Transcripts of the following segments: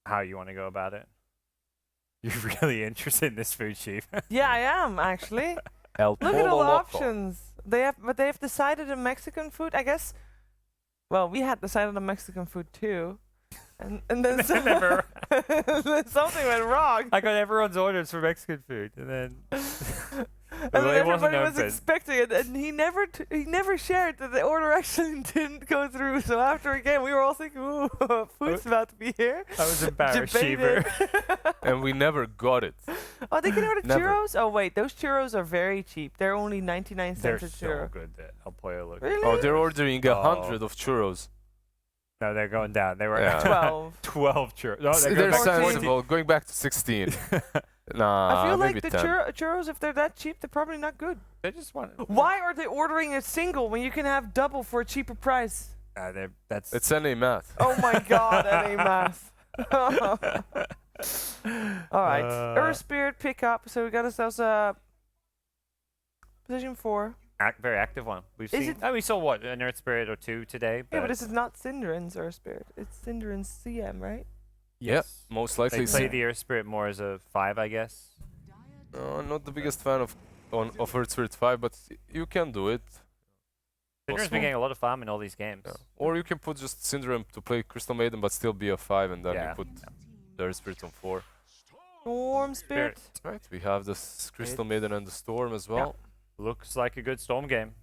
how you want to go about it. You're really interested in this food, Chief. Yeah, I am actually. El Look at all Pollo the Loco. options. But they've decided on Mexican food. I guess. Well, we had decided on Mexican food too, and then Never. then something went wrong. I got everyone's orders for Mexican food, and then And well, then it wasn't everybody was open. expecting it, and he never shared that the order actually didn't go through. So after a game, we were all thinking, "Ooh, food's about to be here." I was embarrassed, Debated. Sheever. And we never got it. Oh, they can order Never. churros? Oh wait, those churros are very cheap. They're only 99 They're cents a so churro. good that El Pollo Loco. Really? Oh, they're ordering Oh. 100 of churros. No, they're going down. They were Yeah. 12. 12 churros. No, They're, they're going back to 14. sensible. Going back to 16. Nah, I feel like maybe the 10. churros, if they're that cheap, they're probably not good. They just want. Why are they ordering a single when you can have double for a cheaper price? That's. It's NA math. Oh my god, that ain't math. Alright, Earth Spirit pick up. So we got ourselves a position 4. Very active one. We've Is seen. it- Oh, we saw what an Earth Spirit or 2 today. Yeah, but this is not Synderen's Earth Spirit. It's Synderen's CM, right? Yep, most likely. They play so. the Earth Spirit more as a 5, I guess. Not the biggest fan of Earth Spirit 5, but you can do it. Synderen's Possible. been getting a lot of farm in all these games. Yeah. Or you can put just Syndrome to play Crystal Maiden, but still be a 5, and then Yeah. you put the Earth Spirit on 4. Storm Spirit. Right, we have the Crystal Maiden and the Storm as well. Looks like a good Storm game.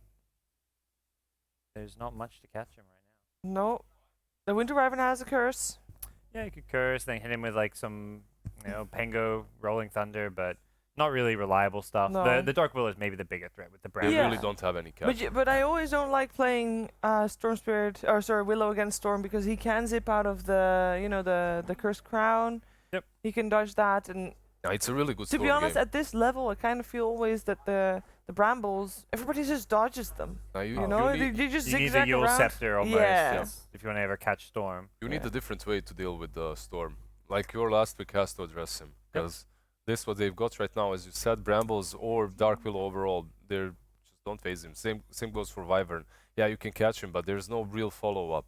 There's not much to catch him right now. No. The Winter Wyvern has a curse. Yeah, you could curse, then hit him with like some, Pengo, Rolling Thunder, but not really reliable stuff. No. The Dark Willow is maybe the bigger threat with the Brown. We Yeah. really don't have any catch. But I always don't like playing Storm Spirit, or sorry, Willow against Storm, because he can zip out of the Cursed Crown. Yep. He can dodge that, and No, it's a really good to be Storm honest, game. at this level, I kind of feel always that the Brambles, everybody just dodges them. Now You know, you need, they just You need a zigzag Yule around. Scepter almost Yeah. if you want to ever catch Storm. you need Yeah. a different way to deal with the Storm. Like your last pick has to address him. Because this what they've got right now, as you said, Brambles or Dark Willow overall, they're just don't phase him. Same goes for Wyvern. Yeah, you can catch him, but there's no real follow-up.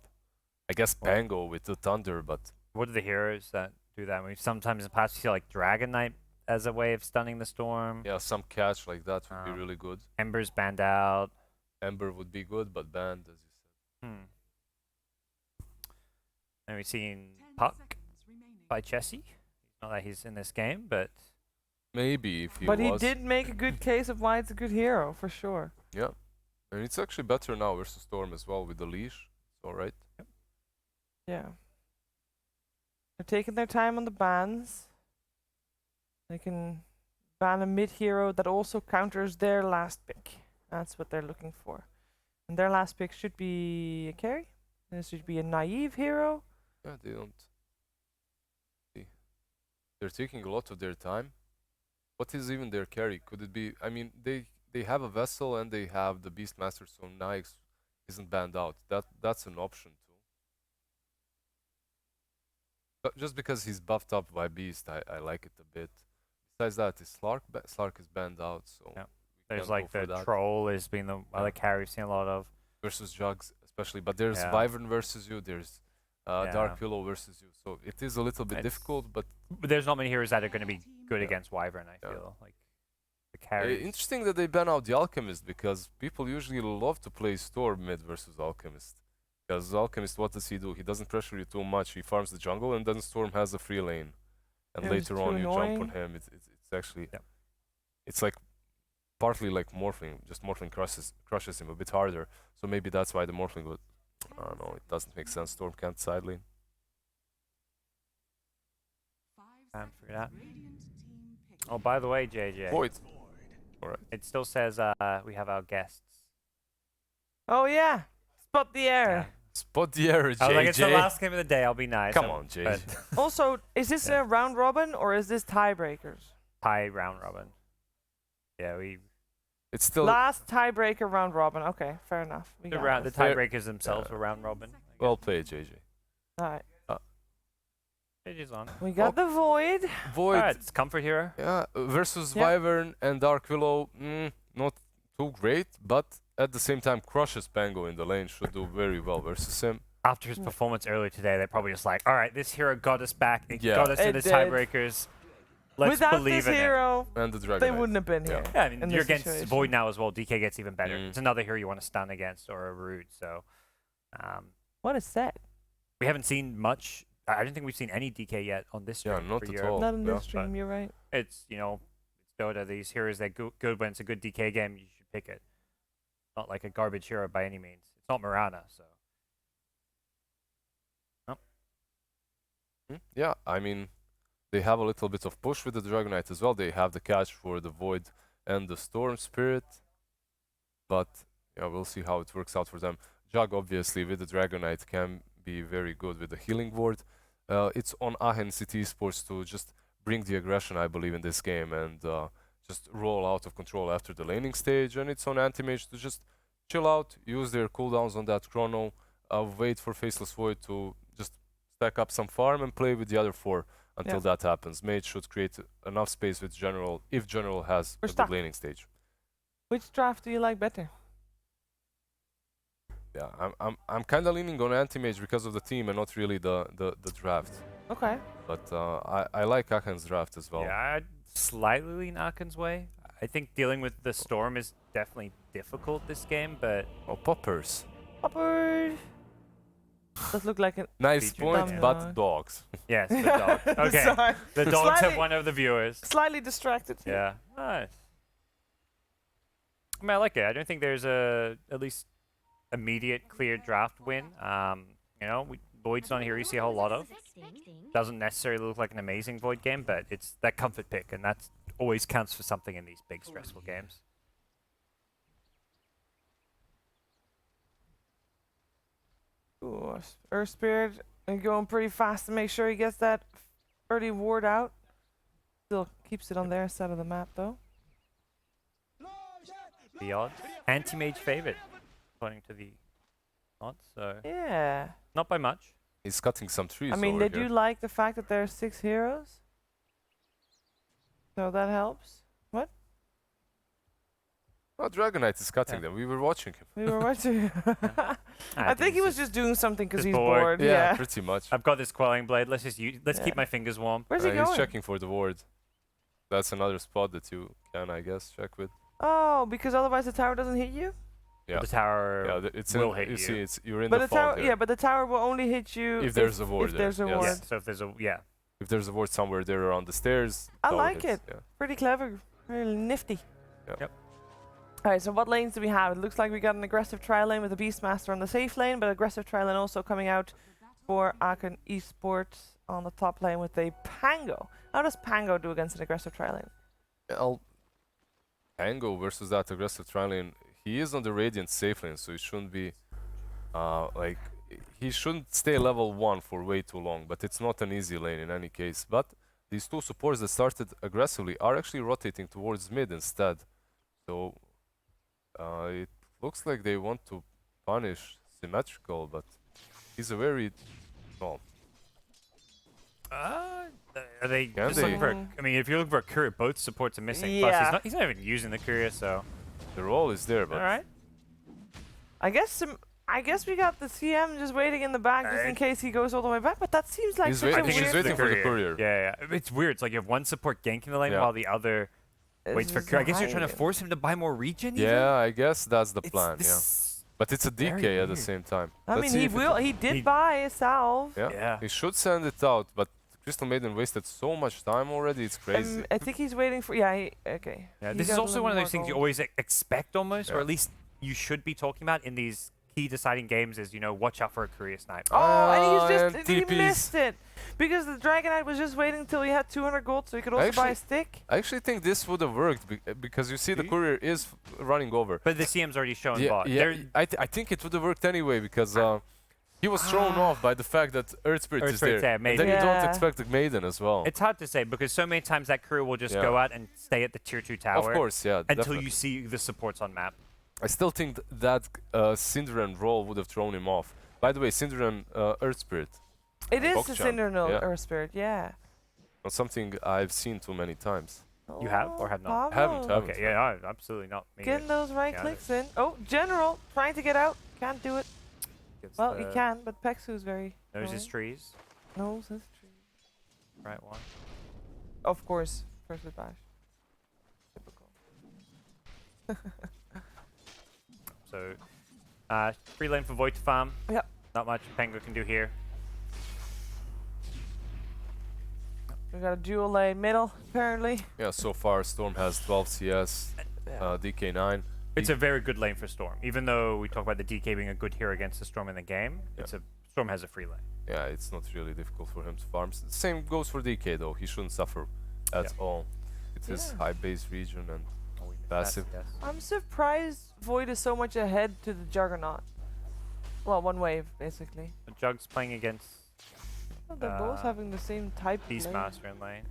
I guess Pango with the Thunder, but What are the heroes that do that? Sometimes in the past you see like Dragon Knight as a way of stunning the Storm. yeah, some catch like that would be really good. Ember's banned out. Ember would be good, but banned, as you said. And we've seen Puck by Chessie. Not that he's in this game, but Maybe if he But was. he did make a good case of why it's a good hero, for sure. Yeah. And it's actually better now versus Storm as well with the leash. It's alright. Yeah. They're taking their time on the bans. They can ban a mid-hero that also counters their last pick. That's what they're looking for. And their last pick should be a carry. This should be a naive hero. Yeah, they don't. See. They're taking a lot of their time. What is even their carry? Could it be? I mean, they have a vessel and they have the Beastmaster, so Nyx isn't banned out. That's an option too. But just because he's buffed up by Beast, I like it a bit. Besides that, is Slark? Slark is banned out, so Yeah. we there's can't like go for the that. Troll has been the other carry we've seen a lot of. Versus Jugs, especially. But there's Yeah. Wyvern versus you. There's Dark Yeah. Pillow versus you. So it is a little bit It's- difficult, but But there's not many heroes that are going to be good Yeah. against Wyvern, I Yeah. feel. Like the carry. interesting that they ban out the Alchemist, because people usually love to play Storm mid versus Alchemist. Because Alchemist, what does he do? He doesn't pressure you too much. He farms the jungle, and then Storm has a free lane. And Yeah, it's later too on, you jump on annoying. him. It's actually, Yeah. it's like partly like Morphling. Just Morphling crushes him a bit harder. So maybe that's why the Morphling would. I don't know. It doesn't make sense. Storm can't side lane. Can't figure it out. Oh, by the way, JJ, Void. Alright. it still says we have our guests. Oh yeah, spot the air. Spot the error, JJ. I was like, it's the last game of the day. I'll be nice. Come on, JJ. But Also, is this Yeah. a round robin or is this tiebreakers? tie round robin. Yeah, we It's still. Last tiebreaker round robin. Okay, fair enough. We the got round the it. Fair- tiebreakers themselves were round robin. I guess. Well played, JJ. Alright, JJ's on. we got the void. Void. Alright, it's comfort hero. Yeah, versus Yeah. Wyvern and Dark Willow, not too great, but at the same time, Crushes Pango in the lane should do very well versus him. after his performance earlier today, they're probably just like, all right, this hero got us back. It Yeah. got us to It the did. tiebreakers. Let's Without believe this in it. hero, And the Dragon they Knight. wouldn't have been here. Yeah, I mean, in you're this against situation. Void now as well. DK gets even better. Mm. It's another hero you want to stun against or a Rude. So What a set. we haven't seen much. I don't think we've seen any DK yet on this Yeah, stream not for at Europe. all. Not in yeah. this stream, you're right. It's, you know, it's Dota. These heroes that good when it's a good DK game, you should pick it. Not like a garbage hero by any means. It's not Mirana, so. Yeah, I mean, they have a little bit of push with the Dragon Knight as well. They have the catch for the Void and the Storm Spirit. But, yeah, we'll see how it works out for them. Jug, obviously, with the Dragon Knight can be very good with the healing ward. It's on Aachen City Esports to just bring the aggression, I believe, in this game and just roll out of control after the laning stage. And it's on Anti-MagE to just chill out, use their cooldowns on that chrono, wait for Faceless Void to just stack up some farm and play with the other 4 until that happens. Mage should create enough space with General if General has We're a stuck. good laning stage. Which draft do you like better? Yeah, I'm kind of leaning on Anti-MagE because of the team and not really the draft. Okay. But I like Aachen's draft as well. Yeah, I'd slightly lean Aaken's way. I think dealing with the Storm is definitely difficult this game, but Oh, poppers. Upward. Does look like an. Nice Featured point, dumb but dog. dogs. yes, the dogs. Okay, Sorry. the dogs have Slightly- one of the viewers. Slightly distracted. here. Yeah, nice. I mean, I like it. I don't think there's a at least immediate clear draft win. You know, Void's not here. You see a whole lot of. Doesn't necessarily look like an amazing Void game, but it's that comfort pick, and that always counts for something in these big stressful games. Ooh, Earth Spirit going pretty fast to make sure he gets that early ward out. Still keeps it on their side of the map though. The odds. Anti-MagE favorite, according to the odds. So Yeah. not by much. He's cutting some trees. I mean, over they here. do like the fact that there are 6 heroes. So that helps. What? Oh, Dragon Knight is cutting Yeah. them. We were watching him. We were watching. I think he was just doing something because just he's bored. bored. Yeah, Yeah. pretty much. I've got this quelling blade. Let's just let's keep Yeah. my fingers warm. Where's he He's going? checking for the ward. That's another spot that you can, I guess, check with. Oh, because otherwise the tower doesn't hit you. Yeah. The tower. Yeah, it's will in, hit you you. see, you're in But the the tower, fog yeah, there. but the tower will only hit you If there's a ward If there, there's a yes. Yeah. ward. So if there's a If there's a ward somewhere there around the stairs, I tower like hits, it. Yeah. Pretty clever, really nifty. Yep. Alright, so what lanes do we have? It looks like we got an aggressive trial lane with the Beastmaster on the safe lane, but aggressive trial lane also coming out for Aachen Esports on the top lane with a Pango. How does Pango do against an aggressive trial lane? Well, Pango versus that aggressive tri lane, he is on the Radiant safe lane, so he shouldn't be, like, he shouldn't stay level 1 for way too long, but it's not an easy lane in any case. But these 2 supports that started aggressively are actually rotating towards mid instead. So, it looks like they want to punish Symmetrical, but he's a very, well, Are they Can just looking they? for? I mean, if you're looking for a courier, both supports are missing. Plus, Yeah. he's not even using the courier, so the role is there, but all right. I guess we got the CM just waiting in the back just in case he goes all the way back, but that seems like He's such waiting- a he's weird waiting for the courier. Yeah, yeah. It's weird. It's like you have one support ganking the lane Yeah. while the other waits for courier. I guess you're trying to Zion. force him to buy more regen. yeah, I guess that's the Even? plan, yeah. But it's a very DK at the weird. same time. I Let's mean, see he if it- will. He did he- buy a salve. Yeah. Yeah. He should send it out, but Crystal Maiden wasted so much time already, it's crazy. I think he's waiting for. Yeah. Okay. Yeah, He this is got a also little one of more those things you gold. always expect almost, or Yeah. at least you should be talking about in these key deciding games. Is watch out for a courier snipe. Oh, and and he's just he TPs. missed it because the Dragon Knight was just waiting until he had 200 gold, so he could also buy a Actually- stick. I actually think this would have worked because you see the See? courier is running over. But the CM's already shown Yeah, bot. yeah, They're- I think it would have worked anyway because he was thrown off by the fact that Earth Spirit Earth is Spirit's there. there, And maybe. then you don't Yeah. expect the Maiden as well. It's hard to say because so many times that courier will just Yeah. go out and stay at the tier 2 tower Of course, yeah. until definitely. you see the supports on map. I still think that Synderen role would have thrown him off. By the way, Synderen Earth Spirit. It is box a jump, Cinderno yeah. Earth Spirit, yeah. Not something I've seen too many times. You have or have not? Haven't. Okay, yeah, no, absolutely not. Me Getting neither. those right Got clicks in. Oh, General trying to get out. Can't do it. Gives Well, he the can, but Pexu's very... Knows his annoying. trees. Knows his tree. Right one. Of course, first with Bash. Typical. So, free lane for Void to farm. Yep. Not much Penguin can do here. We got a dual lane middle, apparently. Yeah, so far Storm has 12 CS, Yeah. DK9. It's a very good lane for Storm. Even though we talk about the DK being a good hero against the Storm in the game, Storm has a free lane. Yeah, it's not really difficult for him to farm. Same goes for DK though. He shouldn't suffer at all. It's his Yeah. high base region and Oh, we missed passive. that, yes. I'm surprised Void is so much ahead to the Juggernaut. Well, one wave, basically. The Jug's playing against Well, they're both having the same type lane. Beastmaster in lane.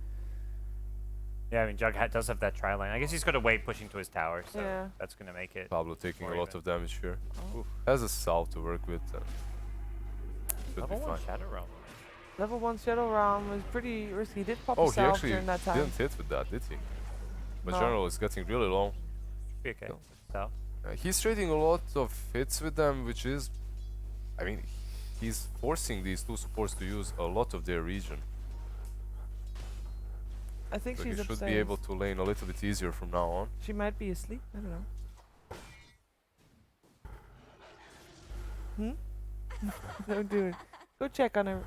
Yeah, I mean, Jug does have that tri lane. I guess he's got a wave pushing to his tower, so Yeah. that's going to make it. Pablo taking Or a lot even. of damage here. Oh. Has a salve to work with. Should Level be 1 fine. Shadow Realm. Level 1 Shadow Realm was pretty risky. He did pop Oh, a he salve actually during that time. didn't hit with that, did he? But No. General is getting really low. Be okay. No. So, He's trading a lot of hits with them, which is... I mean, he's forcing these two supports to use a lot of their region. I think So she's he should upstairs. be able to lane a little bit easier from now on. She might be asleep. I don't know. Don't do it. Go check on her.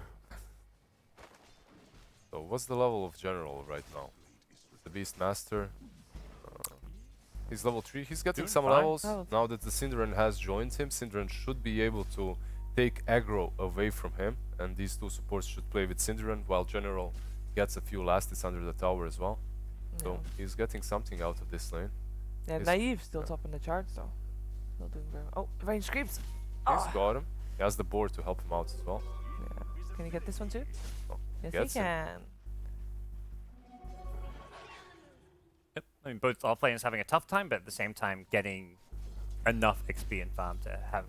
So what's the level of General right now? The Beastmaster. He's level 3. He's getting Doing some fine. levels. Oh. Now that the Synderen has joined him, Synderen should be able to take aggro away from him. And these two supports should play with Synderen while General gets a few last hits under the tower as well. So Yeah. he's getting something out of this lane. Yeah, He's- Naive still top in the charts though. Still doing very well. Oh, range creeps. He's got him. He has the board to help him out as well. Yeah. Can you get this one too? Oh, Yes, gets he him. can. yep. I mean, both offlaners having a tough time, but at the same time getting enough XP and farm to have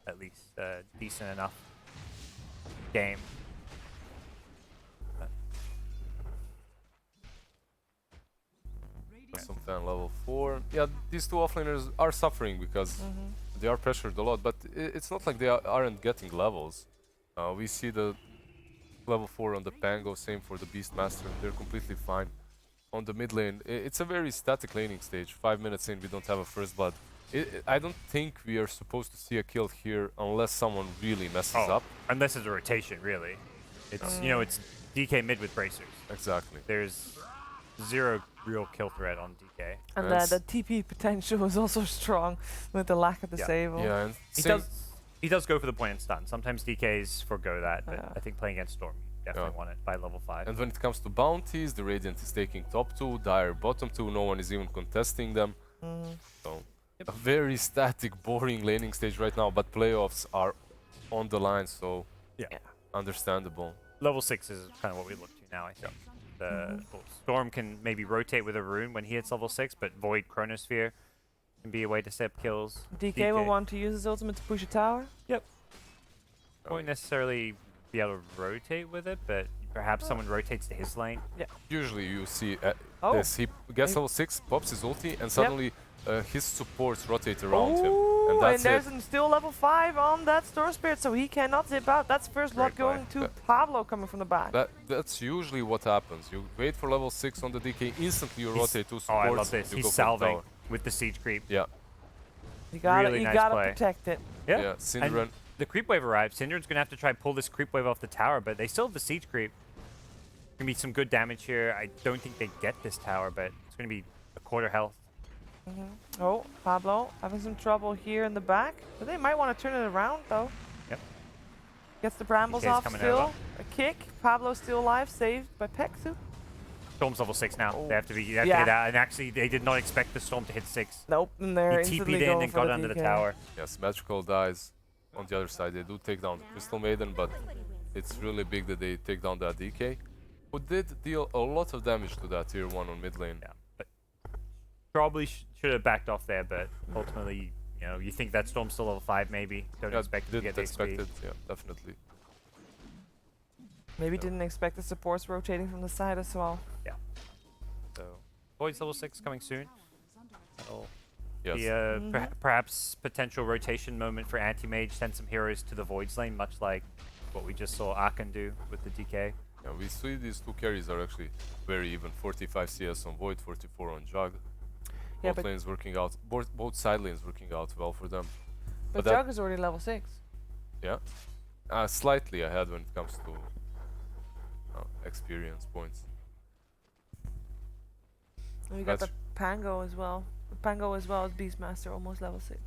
at least a decent enough game. Some fan level 4. Yeah, these two offlaners are suffering because they are pressured a lot, but it's not like they aren't getting levels. We see the level 4 on the Pango, same for the Beastmaster. They're completely fine. On the mid lane, it's a very static laning stage. 5 minutes in, we don't have a first blood. I don't think we are supposed to see a kill here unless someone really messes up. Unless it's a rotation, really. It's you know, it's DK mid with bracers. Exactly. There's zero real kill threat on DK. And And the TP potential is also strong with the lack of disable. Yeah, and He does go for the point and stun. Sometimes DKs forgo that, but Yeah. I think playing against Storm, you definitely want it by level 5. And when it comes to bounties, the Radiant is taking top 2, Dire bottom 2, no one is even contesting them. So, a very static, boring laning stage right now, but playoffs are on the line, so Yeah. understandable. Level 6 is kind of what we look to now, I think. Well, Storm can maybe rotate with a rune when he hits level 6, but Void Chronosphere can be a way to set up kills. DK will want to use his ultimate to push a tower. Won't necessarily be able to rotate with it, but perhaps someone rotates to his lane. Usually you see Oh. this, he gets level 6, pops his ulti, and suddenly his supports rotate around him. Ooh, And that's there's it. still level 5 on that Storm Spirit, so he cannot zip out. That's first blood Great play. going to Yeah. Pablo coming from the back. That's usually what happens. You wait for level 6 on the DK, instantly you rotate two Oh, supports. I love this. you He's go for the salving tower. with the siege creep. Yeah, You gotta, really you nice gotta play. protect it. yeah. Synderen, The creep wave arrives. Syndra's gonna have to try and pull this creep wave off the tower, but they still have the siege creep. Gonna be some good damage here. I don't think they get this tower, but it's gonna be a quarter health. Oh, Pablo having some trouble here in the back. But they might want to turn it around though. Yep. Gets the brambles DK's off coming still. over. A kick. Pablo still alive, saved by Pexu. Storm's level 6 now. Oh. They have to be. They have to Yeah. get out. And actually, they did not expect the Storm to hit 6. Nope, and they're He instantly TP'd in going and for got the under the DK. tower. yes, Magical dies on the other side. They do take down the Crystal Maiden, but it's really big that they take down that DK, who did deal a lot of damage to that tier 1 on mid lane. Yeah, but probably should have backed off there. But ultimately, you know, you think that Storm's still level 5, maybe. Don't Yeah, expect it to didn't get the expect XP. it. Yeah, definitely. Maybe didn't expect the supports rotating from the side as well. So, Void's level 6 coming soon. That'll Yes. The perhaps potential rotation moment for Anti-MagE, send some heroes to the Voids lane, much like what we just saw Aachen do with the DK. Yeah, we see these two carries are actually very even. 45 CS on Void, 44 on Jug. Yeah, Both lanes working out, both side lanes working out well for them. But that- Jug is already level 6. Yeah, slightly ahead when it comes to experience points. And we got the That's- Pango as well. The Pango as well as Beastmaster, almost level 6.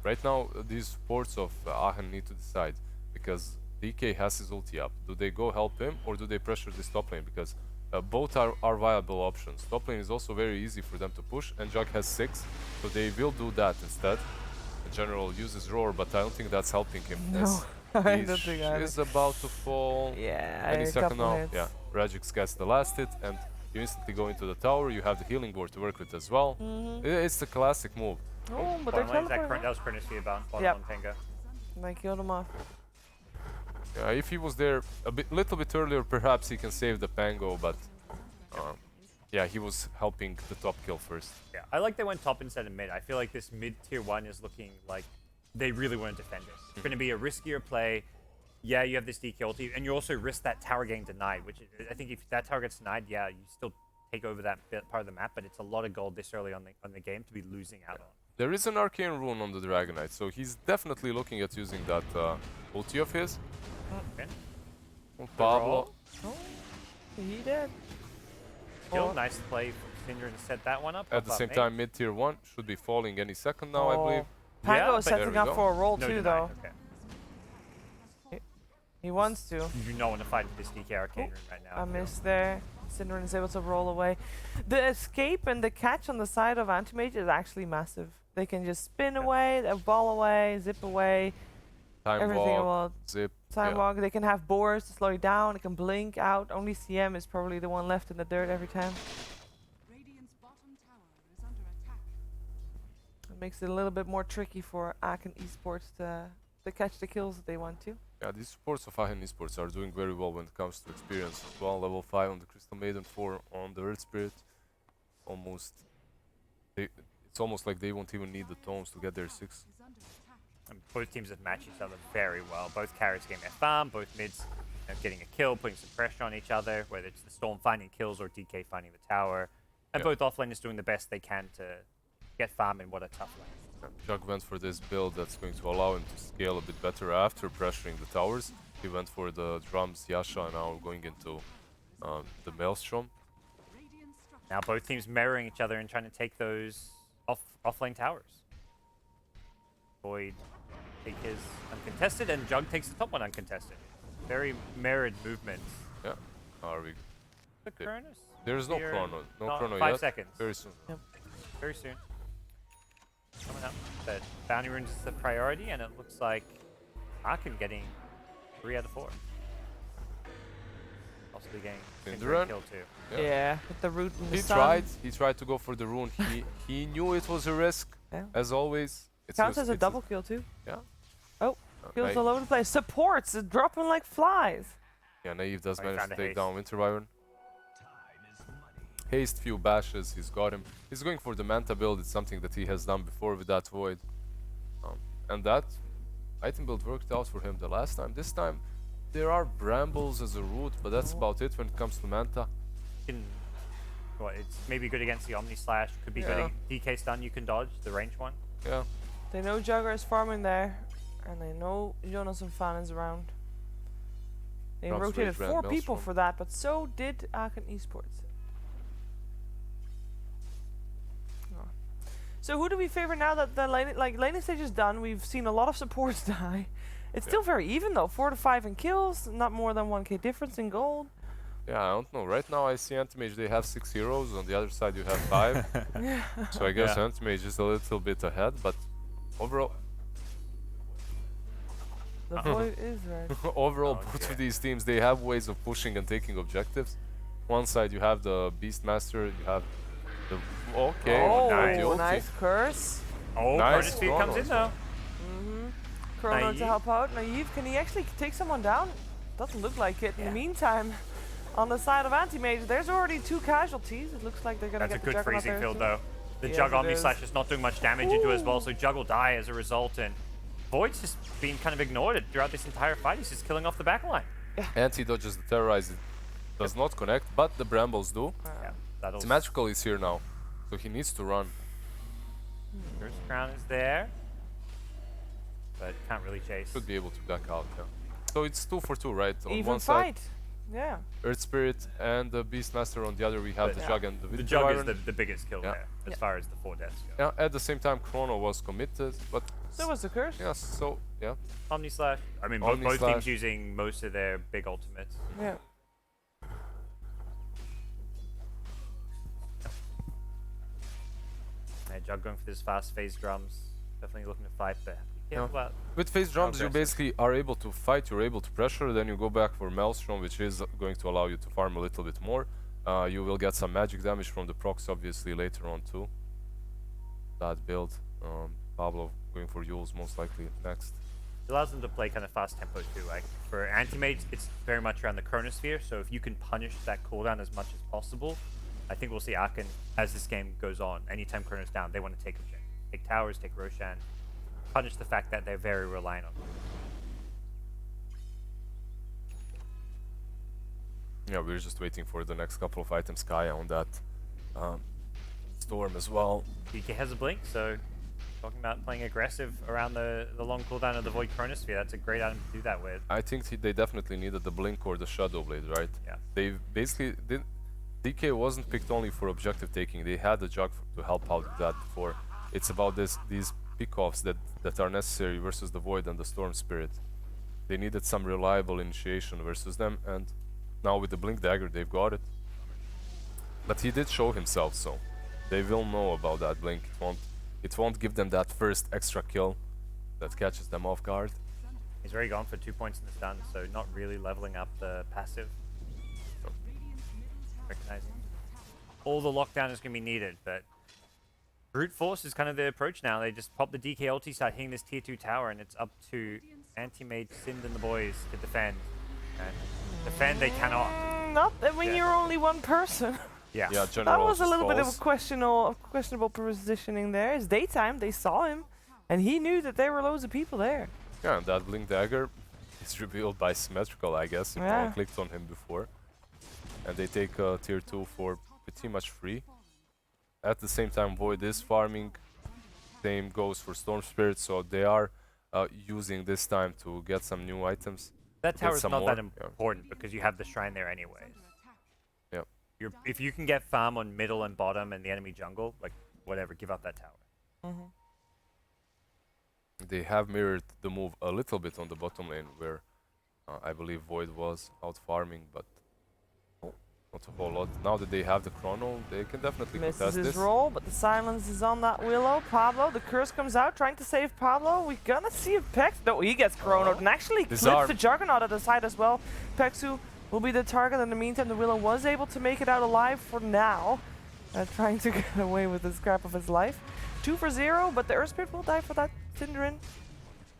Right now, these supports of Aachen need to decide, because DK has his ulti up. Do they go help him, or do they pressure this top lane? Because both are viable options. Top lane is also very easy for them to push, and Jug has 6, so they will do that instead. The general uses Roar, but I don't think that's helping him. No, I don't think either. He's about to fall. Yeah, Any a second couple now. hits. Yeah, Rajix gets the last hit, and you instantly go into the tower. You have the healing board to work with as well. It's the classic move. Oh, but they're Bottom lane, teleporting. that was Chronosphere bound, bottom Yep. on Tenga. And they killed him off. If he was there a little bit earlier, perhaps he can save the Pango, but yeah, he was helping the top kill first. Yeah, I like they went top instead of mid. I feel like this mid tier 1 is looking like they really want to defend this. It's going to be a riskier play. Yeah, you have this DK ulti, and you also risk that tower getting denied, which I think if that tower gets denied, yeah, you still take over that part of the map, but it's a lot of gold this early on the game to be losing out on. There is an arcane rune on the Dragonite, so he's definitely looking at using that ulti of his. Okay. Pablo. Oh, he did. Kill, Oh. nice play from Syndra to set that one up. At the same time, mid tier 1 should be falling any second now, I believe. Pango Yeah, is but setting there we up go. for a roll No too, denied, though. okay. He wants to. You do not want to fight with this DK arcane rune right now. I missed there. Synderen is able to roll away. The escape and the catch on the side of Anti-MagE is actually massive. They can just spin away, ball away, zip away, Time everything walk, will zip. time yeah. walk. They can have bores to slow you down. It can blink out. Only CM is probably the one left in the dirt every time. Radiant's bottom tower is under attack. It makes it a little bit more tricky for Aachen Esports to catch the kills that they want to. Yeah, these supports of Aachen Esports are doing very well when it comes to experience as well. Level 5 on the Crystal Maiden, 4 on the Earth Spirit. It's almost like they won't even need the tomes to get their 6. Is under attack. And both teams have matched each other very well. Both carries getting their farm, both mids getting a kill, putting some pressure on each other, whether it's the Storm finding kills or DK finding the tower. And both offlaners doing the best they can to get farm in what a tough lane. Jug went for this build that's going to allow him to scale a bit better after pressuring the towers. He went for the drums, Yasha, and now going into the Maelstrom. Radiant structure. Now both teams mirroring each other and trying to take those off-lane towers. Void take his uncontested, and Jug takes the top one uncontested. Very mirrored movements. Yeah. Are we? The There- Cronus? There's no Here, chrono. No not chrono 5 yet. seconds. Very soon. Very soon. Coming up. But bounty runes is the priority, and it looks like Aachen getting 3 out of 4. Possibly getting Synderen? a kill too. Yeah. With the root and the He sun. tried. He tried to go for the rune. He knew it was a risk. Yeah. As always. Counts as a double kill too. Yeah. Oh, kills Naive, all over the place. Supports dropping like flies. yeah, Naive does Oh, he manage found to a take haste. down Winter Wyvern. Haste, few bashes, he's got him. He's going for the Manta build. It's something that he has done before with that Void. And that item build worked out for him the last time. This time, there are brambles as a route, but that's about it when it comes to Manta. It's maybe good against the Omni Slash. Could be good Yeah. DK stun you can dodge, the range one. Yeah. They know Jugger is farming there, and they know Jonas and Fan is around. They Drops rotated Rage 4 Brand people Maelstrom. for that, but so did Aachen Esports. Oh. So who do we favor now that the laning stage is done? We've seen a lot of supports die. It's still very even though, 4 to 5 in kills, not more than 1k difference in gold. Yeah, I don't know. Right now I see Anti-MagE, they have 6 heroes. On the other side you have 5. So I guess Yeah. Anti-MagE is a little bit ahead, but overall, The void is red. overall Oh, both dear. of these teams, they have ways of pushing and taking objectives. One side you have the Beastmaster, you have the... Okay, Oh, the ulti. nice curse. Oh, Nice Chronosphere comes in Chronos. though. Chrono Naive. to help out. Naive, can he actually take someone down? Doesn't look like it. In the meantime, on the side of Anti-MagE, there's already 2 casualties. It looks like they're gonna That's a get the good Juggernaut freezing there field too. though. The Yes, Jug it Omni is. Slash is not doing much damage into it as well, so Jug will die as a result, and Void's just been kind of ignored throughout this entire fight. He's just killing off the backline. Anti dodges the terrorize. It does not connect, but the brambles do. Yeah, that'll... Symmetrical is here now, so he needs to run. First crown is there, but can't really chase. Should be able to back out. Yeah. So it's 2 for 2, right? On Even one side, fight. Yeah. Earth Spirit and the Beastmaster. On the other, we have But the Jug and the The Winter Jug is Iron. the biggest kill Yeah. there, as Yeah. far as the 4 deaths go. Yeah. At the same time, Chrono was committed, but So was the curse. yeah. So yeah. Omni Slash. I mean, Omni both Slash. teams using most of their big ultimates. Yeah. Yeah, Jug going for this fast phase drums. Definitely looking to fight, but be Yeah. careful about... With phase drums, you aggressive. basically are able to fight. You're able to pressure. Then you go back for Maelstrom, which is going to allow you to farm a little bit more. You will get some magic damage from the procs, obviously, later on too. That build. Pablo going for Yules most likely next. It allows them to play kind of fast tempo too. Like for Anti-MagE, it's very much around the Chronosphere, so if you can punish that cooldown as much as possible, I think we'll see Aachen as this game goes on. Anytime Chrono's down, they want to take objectives. Take towers, take Roshan, punish the fact that they're very reliant on them. Yeah, we're just waiting for the next couple of items. Kaya on that storm as well. DK has a blink, so talking about playing aggressive around the long cooldown of the Void Chronosphere, that's a great item to do that with. I think they definitely needed the blink or the shadow blade, right? Yeah. They basically did. DK wasn't picked only for objective taking. They had the Jug to help out with that before. It's about these pickoffs that are necessary versus the Void and the Storm Spirit. They needed some reliable initiation versus them, and now with the Blink Dagger they've got it. But he did show himself, so they will know about that blink. It won't give them that first extra kill that catches them off guard. He's already gone for 2 points in the stun, so not really leveling up the passive. Recognizing all the lockdown is going to be needed, but brute force is kind of the approach now. They just pop the DK ulti, start hitting this tier 2 tower, and it's up to Anti-MagE, Sind and the boys to defend. And defend they cannot. Not when Yeah. you're only one person. Yeah. Yeah, General That was a just little bit of falls. a questionable positioning there. It's daytime, they saw him, and he knew that there were loads of people there. Yeah, and that Blink Dagger is revealed by Symmetrical, I guess, if no Yeah. one clicked on him before. And they take tier 2 for pretty much free. At the same time, Void is farming. Same goes for Storm Spirit, so they are using this time to get some new items. That Get tower is some not more, that yeah. important because you have the shrine there anyways. Yep. If you can get farm on middle and bottom and the enemy jungle, like whatever, give up that tower. They have mirrored the move a little bit on the bottom lane, where I believe Void was out farming, but not a whole lot. Now that they have the Chrono, they can definitely Misses contest his this. roll, but the silence is on that Willow. Pablo, the curse comes out, trying to save Pablo. We're gonna see if Pex... No, he gets chronoed and actually clips LizZard. the Juggernaut at the side as well. Pexu will be the target. In the meantime, the Willow was able to make it out alive for now. Trying to get away with the scrap of his life. 2 for 0, but the Earth Spirit will die for that Synderin.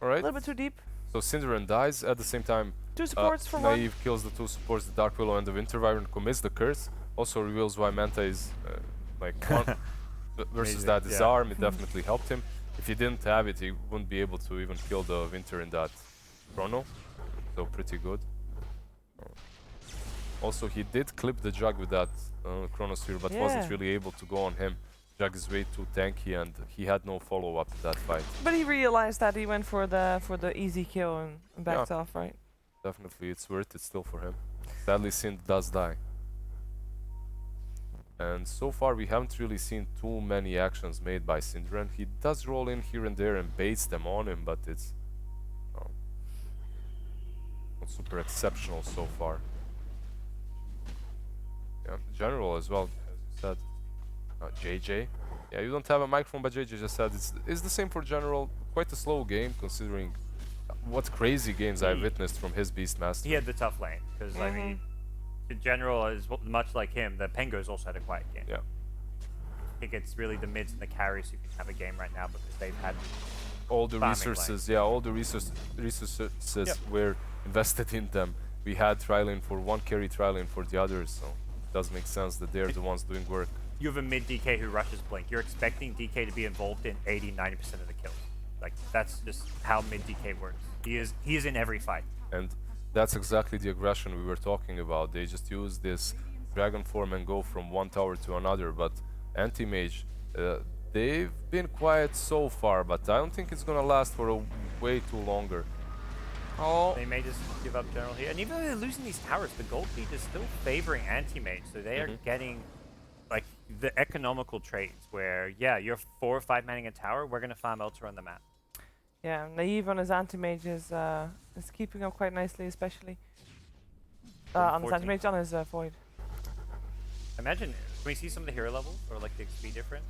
A Alright, little bit too deep. so Synderin dies. At the same time, 2 supports for 1. Naive kills the 2 supports, the Dark Willow and the Winter Wyvern, commits the curse. Also reveals why Manta is like one versus Amazing, that yeah. disarm. It definitely helped him. If he didn't have it, he wouldn't be able to even kill the Winter in that Chrono. So pretty good. Also, he did clip the Jug with that Chronosphere, but wasn't Yeah. really able to go on him. Jug is way too tanky, and he had no follow-up in that fight. But he realized that he went for the easy kill and backed off, right? Definitely, it's worth it still for him. Sadly, Sind does die. And so far, we haven't really seen too many actions made by Synderin. He does roll in here and there and baits them on him, but it's not super exceptional so far. Yeah, General as well, as you said. JJ. Yeah, you don't have a microphone, but JJ just said it's the same for General. Quite a slow game, considering what crazy games I've witnessed from his Beastmaster. He had the tough lane because I mean, the general is much like him. The Pengos also had a quiet game. Yeah. I think it's really the mids and the carries who can have a game right now because they've had all the farming resources, yeah, all the resources were invested in them. We had tri-lane for one carry, tri-lane for the others, so it does make sense that they're the ones doing work. you have a mid DK who rushes Blink, you're expecting DK to be involved in 80-90% of the kills. Like, that's just how mid DK works. He is in every fight. And that's exactly the aggression we were talking about. They just use this dragon form and go from one tower to another. But Anti-MagE, they've been quiet so far, but I don't think it's gonna last for a way too longer. Oh, They may just give up general here. And even though they're losing these towers, the gold lead is still favoring Anti-MagE, so they are getting like the economical trades where, yeah, you're 4 or 5 manning a tower, we're gonna farm elsewhere on the map. yeah. Naive on his anti-mage is keeping up quite nicely, especially on his 14. anti-mage on his void. Imagine when we see some of the hero levels or like the XP difference.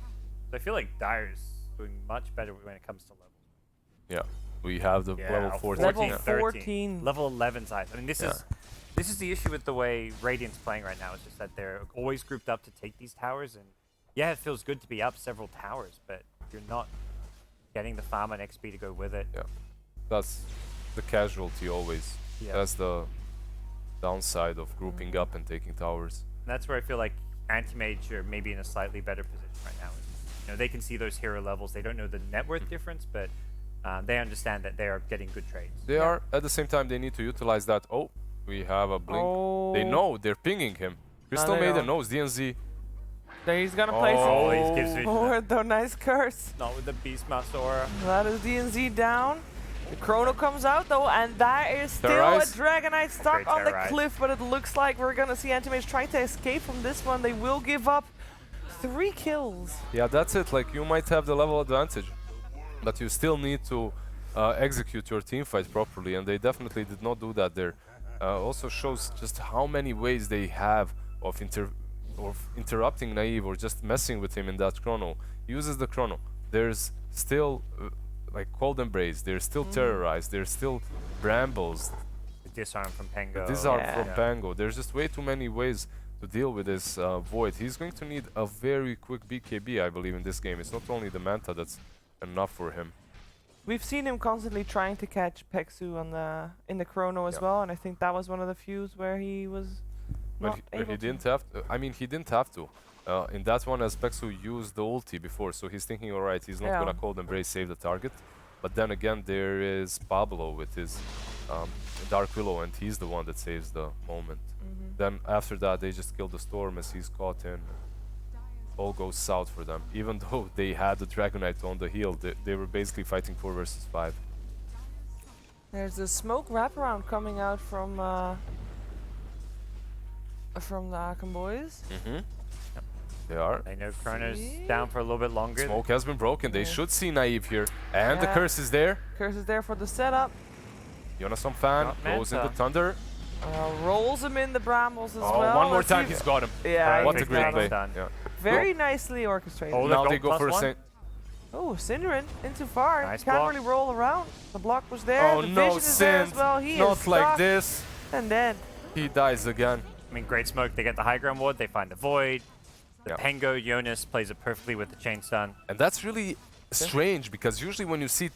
I feel like Dire's doing much better when it comes to levels. Yeah, we have the Yeah, level 14. Level yeah. 14. Level 11 size. I mean, this is the issue with the way Radiant's playing right now. It's just that they're always grouped up to take these towers, and yeah, it feels good to be up several towers, but you're not getting the farm and XP to go with it. Yeah, that's the casualty always. Yeah. That's the downside of grouping up and taking towers. And that's where I feel like Anti-MagE are maybe in a slightly better position right now. You know, they can see those hero levels. They don't know the net worth difference, but they understand that they are getting good trades. They are, at the same time, they need to utilize that. Oh, we have a blink. Oh. They know, they're pinging him. Crystal they Maiden don't. knows DNZ. There he's gonna place Oh, it. he gives vision. Forward though, nice curse. Not with the Beastmaster aura. That is DNZ down. The Chrono comes out though, and that is still Terrorize. a Dragonite stuck Great on the Terrorize. cliff, but it looks like we're gonna see Anti-MagE trying to escape from this one. They will give up 3 kills. Yeah, that's it. Like, you might have the level advantage, but you still need to execute your team fight properly, and they definitely did not do that there. Also shows just how many ways they have of interrupting Naive or just messing with him in that chrono. He uses the chrono. There's still like Cold Embrace, there's still Terrorize, there's still Brambles, The disarm from Pengo. these are Yeah. from Pango. There's just way too many ways to deal with this Void. He's going to need a very quick BKB, I believe, in this game. It's not only the Manta that's enough for him. We've seen him constantly trying to catch Peksu on in the Chrono as Yeah. well, and I think that was one of the fews where he was But not he able to. didn't have to. I mean, he didn't have to. In that one, as Peksu used the ulti before, so he's thinking, alright, he's not Yeah. gonna Cold Embrace, save the target. But then again, there is Pablo with his Dark Willow, and he's the one that saves the moment. Then after that, they just kill the Storm as he's caught in. All goes south for them. Even though they had the Dragonite on the heel, they were basically fighting 4 versus 5. There's a smoke wraparound coming out from the Aachen boys. They are. I know Chrono's See? down for a little bit longer. Smoke has been broken. They Yeah. should see Naive here. And the Yeah. curse is there. Curse is there for the setup. Yonason fan Not goes into Manta. Thunder. Rolls him in the brambles as Oh, well. one more Let's time, see- he's got him. Yeah, What a he's great got play. him. Done. Yeah. Very nicely orchestrated. Oh, Now the they go gold for a +1. Saint. Oh, Synderen into far. Nice Can't block. really roll around. The block was there. Oh the no, vision is there as Sind. well. He Not is like stuck this. and dead. He dies again. I mean, great smoke. They get the high ground ward. They find the void. The Yeah. Pengo Jonas plays it perfectly with the chain stun. And that's really strange, because usually when you see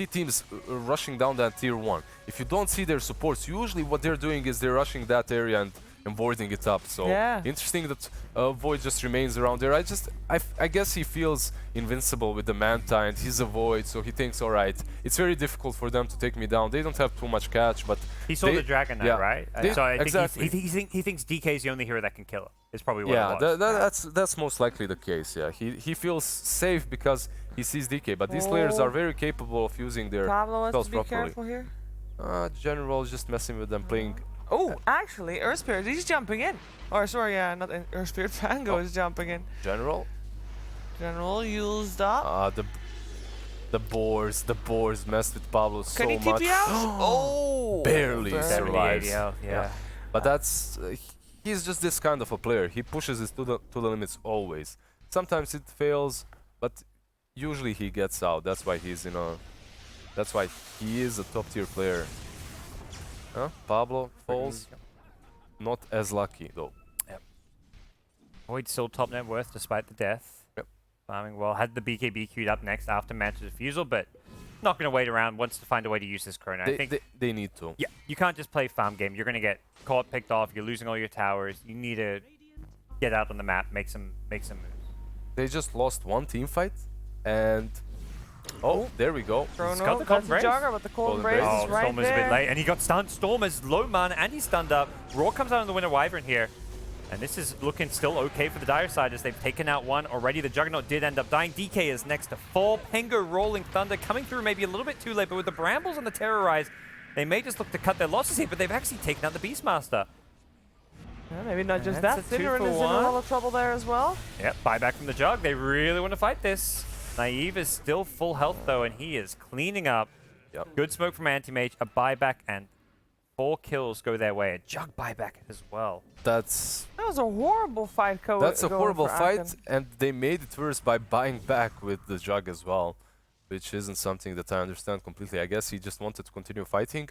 teams rushing down that tier 1, if you don't see their supports, usually what they're doing is they're rushing that area and voiding it up. So Yeah. interesting that Void just remains around there. I guess he feels invincible with the Manta, and he's a Void, so he thinks, alright, it's very difficult for them to take me down. They don't have too much catch, but He saw they- the Dragon Knight, yeah. right? They- So I think exactly. he thinks DK is the only hero that can kill him. Is probably what yeah, it was. that's most likely the case. Yeah, he feels safe because he sees DK, but these players Oh. are very capable of using their Pablo has spells to be properly. careful here. General is just messing with them, playing. Oh, actually, Earth Spirit, he's jumping in. Or sorry, yeah, not in Earth Spirit. Fango is jumping in. General. General used up. The boars messed with Pablo so Can he much. TP out? Oh, Barely barely. survives. 70 ADL, yeah. But that's he's just this kind of a player. He pushes it to the limits always. Sometimes it fails, but usually he gets out. That's why he is a top tier player. Huh? Pablo falls. Not as lucky though. Void still top net worth despite the death. Yep. Farming well. Had the BKB queued up next after Manta's Defusal, but not going to wait around. Wants to find a way to use this Chrono. I think They need to. yeah, you can't just play farm game. You're going to get caught, picked off. You're losing all your towers. You need to get out on the map, make some moves. They just lost one team fight, and oh, there we go. Chrono, got the that's Golden the Brace. jogger, but the Golden Golden Brace Brace. is Oh, right Storm was a there. bit late, and he got stunned. Storm is low man, and he's stunned up. Raw comes out on the Winter Wyvern here, and this is looking still okay for the Dire side as they've taken out one already. The Juggernaut did end up dying. DK is next to fall. Pengo Rolling Thunder coming through maybe a little bit too late, but with the Brambles and the Terrorize, they may just look to cut their losses here, but they've actually taken out the Beastmaster. Yeah, maybe not just That's that. a 2 Cinderin for is in a 1. lot of trouble there as well. Yep, buyback from the Jug. They really want to fight this. Naive is still full health though, and he is cleaning up. Yep. Good smoke from Anti-MagE, a buyback, and 4 kills go their way. A Jug buyback as well. That was a horrible fight. That's a going horrible for fight, Aachen. and they made it worse by buying back with the Jug as well, which isn't something that I understand completely. I guess he just wanted to continue fighting.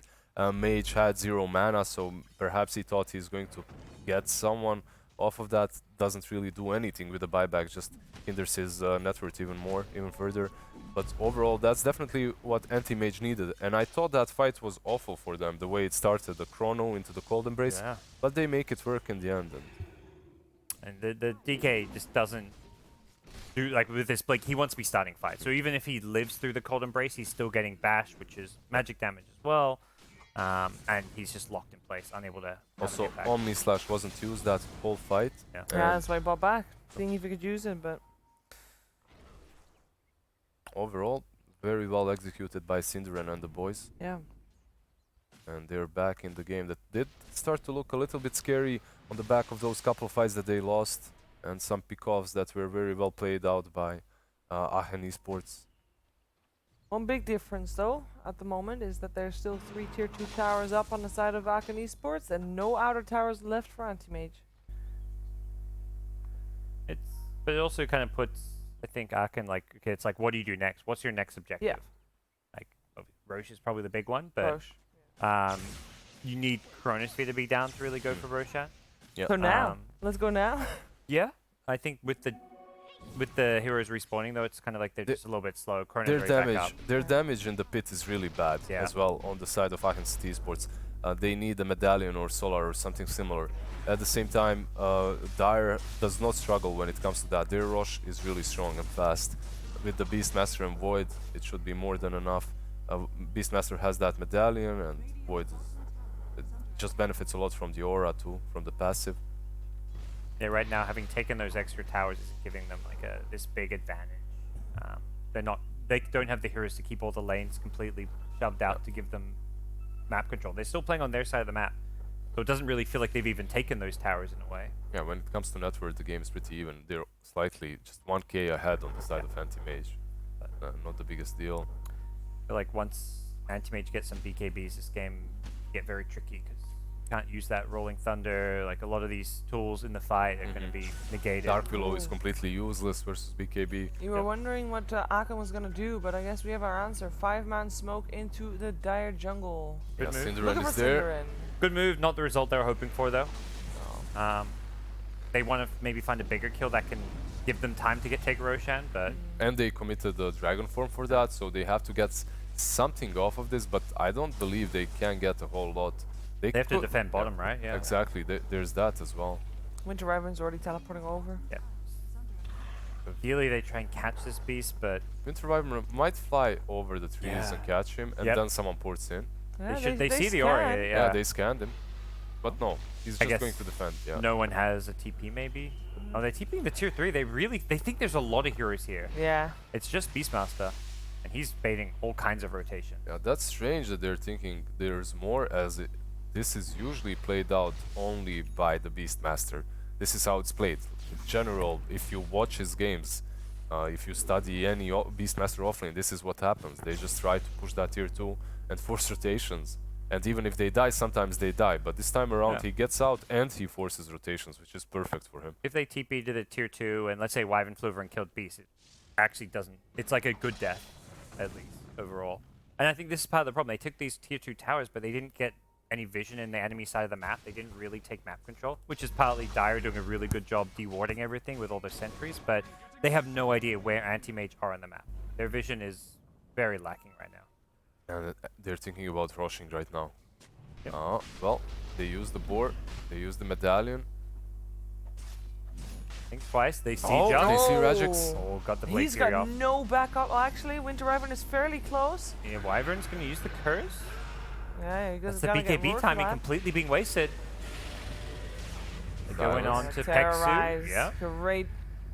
Mage had 0 mana, so perhaps he thought he's going to get someone off of that. Doesn't really do anything with the buyback, just hinders his net worth even further. But overall, that's definitely what Anti-MagE needed, and I thought that fight was awful for them, the way it started, the Chrono into the Cold Embrace, Yeah. but they make it work in the end. And the DK just doesn't do, like with this Blake, he wants to be starting fight. So even if he lives through the Cold Embrace, he's still getting bash, which is magic damage as well. And he's just locked in place, unable to Also, navigate back. Omni Slash wasn't used that whole fight. Yeah. Yeah, and that's why I bought back, seeing if he could use it, but overall, very well executed by Cinderin and the boys. yeah. And they're back in the game. That did start to look a little bit scary on the back of those couple fights that they lost, and some pick-offs that were very well played out by Aachen Esports. One big difference, though, at the moment, is that there's still 3 tier 2 towers up on the side of Aachen Esports, and no outer towers left for Anti-MagE. But it also kind of puts, I think, Aachen, like, okay, it's like, what do you do next? What's your next objective? Yeah. Like, Roche is probably the big one, but Roche. you need Chronosphere to be down to really go for Roshan. Yeah. So now, Um, let's go now. Yeah, I think with the heroes respawning though, it's kind of like they're just a little bit slow. Chrono's Their right back damage, up. their damage in the pit is really bad Yeah. as well on the side of Aachen City Esports. They need a medallion or solar or something similar. At the same time, Dire does not struggle when it comes to that. Their Roche is really strong and fast. With the Beastmaster and Void, it should be more than enough. Beastmaster has that medallion, and Void it just benefits a lot from the aura too, from the passive. Yeah, right now having taken those extra towers isn't giving them like this big advantage. They don't have the heroes to keep all the lanes completely shoved out to give them map control. They're still playing on their side of the map, so it doesn't really feel like they've even taken those towers in a way. Yeah, when it comes to network, the game is pretty even. They're slightly just 1k ahead on the side of Anti-MagE. Not the biggest deal. I feel like once Anti-MagE gets some BKBs, this game get very tricky because you can't use that Rolling Thunder. Like a lot of these tools in the fight are going to be negated. Dark Willow is completely useless versus BKB. You were wondering what Aachen was gonna do, but I guess we have our answer. 5-man smoke into the Dire jungle. Good Yeah, move. Cinderin Looking for is there. Cinderin. Good move, not the result they were hoping for though. They want to maybe find a bigger kill that can give them time to get take Roshan, but And they committed the Dragon form for that, so they have to get something off of this, but I don't believe they can get a whole lot. they have to could- defend bottom, right? Yeah. Exactly, there's that as well. Winter Wyvern's already teleporting over. Yeah. Ideally, they try and catch this beast, but Winter Wyvern might fly over the trees Yeah. and catch him, and Yep. then someone ports in. Yeah, they see the aura. scan. Yeah. They scanned him. But no, he's I just guess going to defend, yeah. No one has a TP maybe. Oh, they're TPing the tier 3. They think there's a lot of heroes here. Yeah. It's just Beastmaster, and he's baiting all kinds of rotation. Yeah, that's strange that they're thinking there's more, as this is usually played out only by the Beastmaster. This is how it's played. In general, if you watch his games, if you study any Beastmaster offlane, this is what happens. They just try to push that tier 2 and force rotations. And even if they die, sometimes they die. But this time around, Yeah. he gets out and he forces rotations, which is perfect for him. If they TP to the tier 2, and let's say Wyvern flew over and killed Beast, it actually doesn't. It's like a good death, at least, overall. And I think this is part of the problem. They took these tier 2 towers, but they didn't get any vision in the enemy side of the map. They didn't really take map control, which is partly Dire doing a really good job dewarding everything with all their sentries, but they have no idea where Anti-MagE are on the map. Their vision is very lacking right now. And they're thinking about rushing right now. Yep. Well, they use the board, they use the medallion. Think twice. They see Oh, jump. they see no. Regix. Oh, got the blade He's theory got off. no backup. Well, actually, Winter Wyvern is fairly close. Yeah, Wyvern's going to use the curse. Yeah, he That's goes the BKB timing completely being wasted. They're going on to Peksu. Terrorize. Yeah. Great.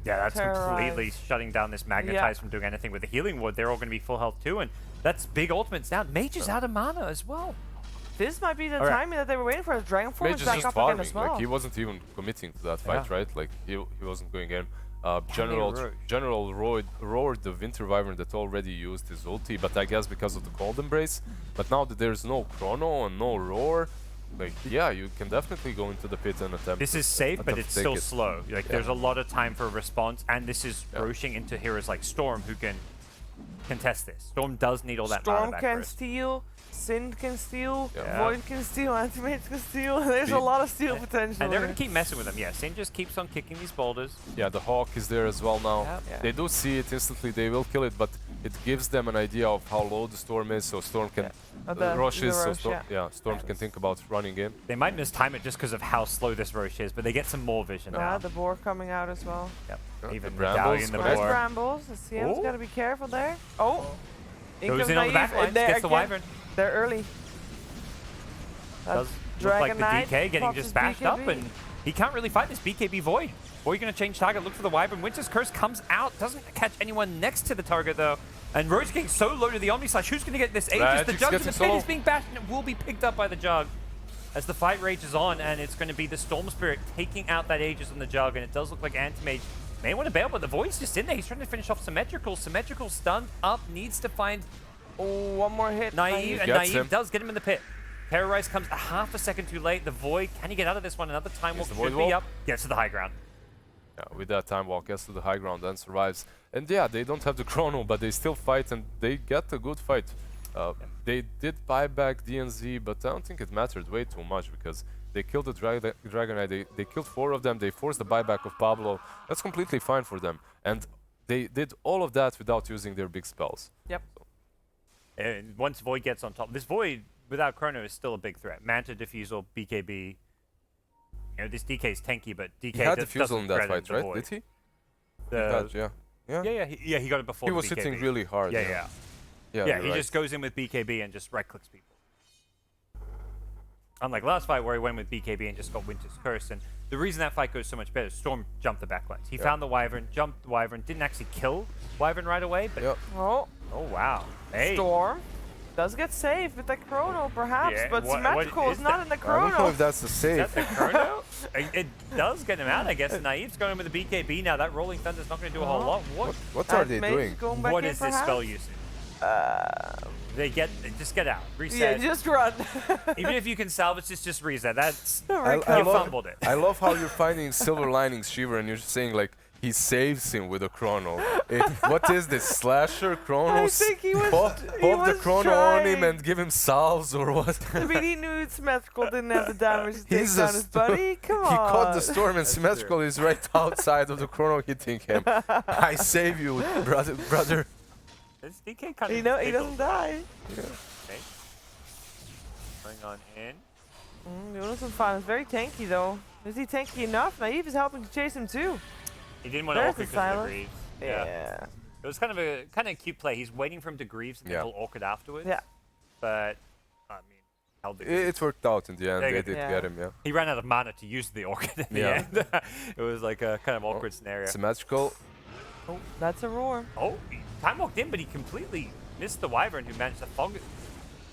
Yeah, that's completely Terrorize. shutting down this Magnetize from doing anything with the healing ward. They're all going to be full health too, and that's big ultimates down. Mage is out of mana as well. This might be the Alright. timing that they were waiting for. The Dragon Form Mage is is back just up again farming. as well. Like he wasn't even committing to that fight, Yeah. right? Like he wasn't going in. Roach. General roared the Winter Wyvern that already used his ulti, but I guess because of the Cold Embrace. But now that there's no Chrono and no Roar, like yeah, you can definitely go into the pit and attempt. This is safe, but attempt it's to take still it. slow. Like there's a lot of time for a response, and this is Yeah. rushing into heroes like Storm who can contest this. Storm does need all that mana Storm back can first. steal, Sind can steal, Yeah. Void can steal, Anti-MagE can steal. There's a The- lot of steal potential. And they're here. going to keep messing with them. Yeah, Sin just keeps on kicking these boulders. Yeah, the Hawk is there as well now. Yep. Yeah. They do see it instantly. They will kill it, but it gives them an idea of how low the Storm is, so Storm can rushes. So Storm, Storm can think about running in. They might mistime it just because of how slow this Roche is, but they get some more vision now. The boar coming out as well. Yep. Yeah, Even the the brambles Medallion, the correct. boar. Brambles. The CM's Oh. got to be careful there. Oh. Goes in on the back line, gets the Wyvern. They're early. Does look like the Knight DK getting pops just his bashed up, BKB. and he can't really fight this BKB Void. Void going to change target, look for the Wyvern. Winter's Curse comes out, doesn't catch anyone next to the target though. And Roach getting so low to the Omni Slash. Who's going to get this Aegis? The Magic's Jug in getting the so pit low. is being bashed, and it will be picked up by the Jug. As the fight rages on, and it's going to be the Storm Spirit taking out that Aegis on the Jug, and it does look like Anti-MagE may want to bail, but the Void's just in there. He's trying to finish off Symmetrical. Symmetrical stunned up, needs to find Oh, one more hit. Naive, and Gets Naive him. does get him in the pit. Terrorize comes a half a second too late. The Void, can he get out of this one? Another time walk the should Void be wall. up. Gets to the high ground. Yeah, with that time walk, gets to the high ground and survives. And yeah, they don't have the Chrono, but they still fight and they get a good fight. They did buy back DNZ, but I don't think it mattered way too much because they killed the Dragon Knight. They killed 4 of them. They forced the buyback of Pablo. That's completely fine for them. And they did all of that without using their big spells. Yep. And once Void gets on top, this Void without Chrono is still a big threat. Manta Diffusal, BKB. You know, this DK is tanky, but DK He had does, Diffusal in that credit fight, the right? Void. Did he? The- Yeah. Yeah. yeah, he got it before He the was BKB. hitting really hard. Yeah. Yeah, Yeah, you're he right. just goes in with BKB and just right-clicks people. Unlike last fight where he went with BKB and just got Winter's Curse, and the reason that fight goes so much better is Storm jumped the backlines. He found the Wyvern, jumped the Wyvern, didn't actually kill Wyvern right away, but Yep. Oh, oh wow. Hey. Storm does get saved with the Chrono, perhaps, Yeah, but what Symmetrical is is not that? in the I don't know Chrono. if that's the Is save. that the Chrono? It does get him out, I guess. Naive's going with the BKB now. That Rolling Thunder's not going to do a whole lot. What are they Anti-MagE doing? going back What in, is this perhaps? spell usage? They just get out. Yeah, Reset. just run. Even if you can salvage this, just reset. That's I you love- fumbled it. I love how you're finding silver linings, Sheever, and you're saying like he saves him with a Chrono. What is this slasher Chrono? I think he was. Pop he the was Chrono on him trying. and give him salves or what? I mean, he knew Symmetrical didn't have the damage to take He's down a his sto- buddy. Come He on. caught the storm and That's Symmetrical is right outside of the Chrono hitting him. I save you, brother. This DK kind of He doesn't die. Okay. Going on in. Jonathan's fan is very tanky though. Is he tanky enough? Naive is helping to chase him too. He didn't want to There's awkward the because of the silence. Greaves. Yeah. It was kind of a cute play. He's waiting for him to Greaves and Yeah. then he'll awkward afterwards. Yeah. But I mean, held the Greaves. It worked out in the end. There They you did go. get him, yeah. He ran out of mana to use the orchid in the Yeah. end. It was like a kind of awkward scenario. Symmetrical. Oh, that's a roar. Oh, he time walked in, but he completely missed the Wyvern, who managed to fog,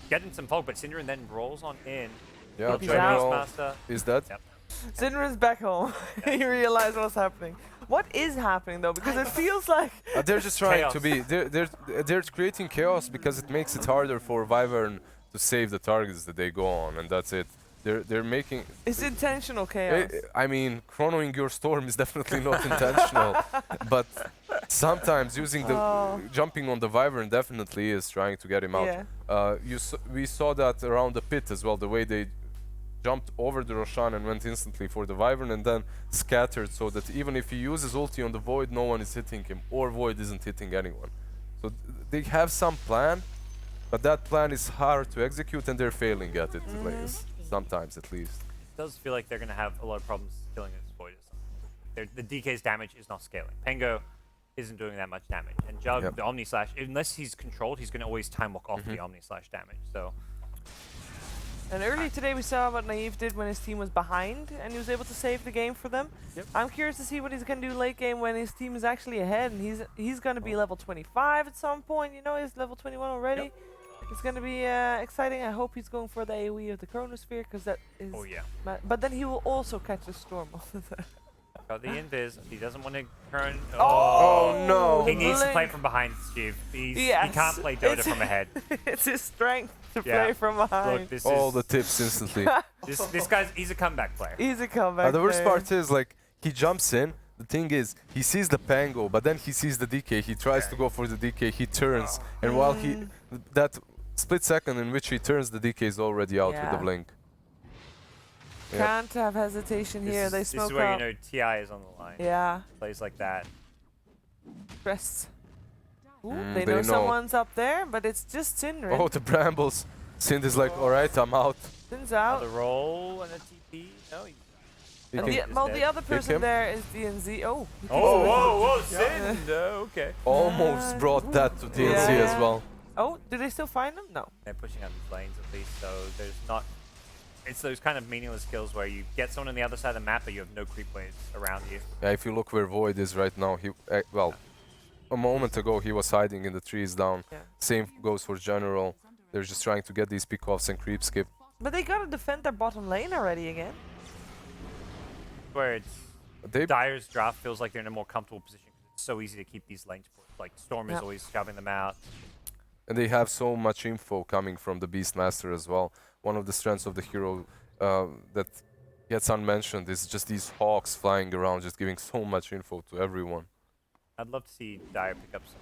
get in some fog. But Synderen then rolls on in. Yeah, He's General Beastmaster. is that? Yep. Sinren's back home. He realized what's happening. What is happening though? Because it feels like They're just trying Chaos. to be. They're creating chaos because it makes it harder for Wyvern to save the targets that they go on, and that's it. They're making. it's intentional chaos. I mean, chronoing your storm is definitely not intentional, but sometimes using the jumping on the Wyvern definitely is trying to get him out. Yeah. We saw that around the pit as well, the way they jumped over the Roshan and went instantly for the Wyvern and then scattered so that even if he uses ulti on the Void, no one is hitting him or Void isn't hitting anyone. So they have some plan, but that plan is hard to execute and they're failing at it, like, sometimes at least. It does feel like they're going to have a lot of problems killing this Void. The DK's damage is not scaling. Pengo isn't doing that much damage. And Jug, the Omni Slash, unless he's controlled, he's going to always time walk off the Omni Slash damage. So. And earlier today we saw what Naive did when his team was behind and he was able to save the game for them. Yep. I'm curious to see what he's going to do late game when his team is actually ahead and he's going to be level 25 at some point. You know, he's level 21 already. Yep. It's going to be exciting. I hope he's going for the AoE of the Chronosphere because that is... Oh, yeah. But then he will also catch the Storm. Got the invis. He doesn't want to turn. Oh, no. He needs to play from behind, Steve. He can't play Dota from ahead. It's his strength to play from behind. Look, this All is, the tips instantly. this guy's, he's a comeback player. He's a comeback The worst player. part is, like, he jumps in. The thing is, he sees the Pango, but then he sees the DK. He tries to go for the DK. He turns, and while that split second in which he turns, the DK is already out with the blink. Yep. Can't have hesitation here. They smoke This is where up. you know TI is on the line. Yeah. Plays like that. Crests. Ooh, They they know know. someone's up there, but it's just Syndrin. Oh, the Brambles. Sind is like, alright, I'm out. Syn's out. Another roll and a TP. No, he He And can the, well, the dead. other person him. there is DNZ. Oh. he kicks him. whoa, Sind! Okay. almost brought that to DNC Yeah. as well. Oh, do they still find him? No. They're pushing out these lanes at least, so there's not... It's those kind of meaningless kills where you get someone on the other side of the map, but you have no creep waves around you. Yeah, if you look where Void is right now, he well, a moment ago he was hiding in the trees down. Yeah. Same goes for General. They're just trying to get these pickoffs and creep skip. But they gotta defend their bottom lane already again. Where it's... They Dire's draft feels like they're in a more comfortable position because it's so easy to keep these lanes pushed. Like, Storm is always shoving them out. and they have so much info coming from the Beastmaster as well. One of the strengths of the hero that gets unmentioned is just these hawks flying around, just giving so much info to everyone. I'd love to see Dire pick up some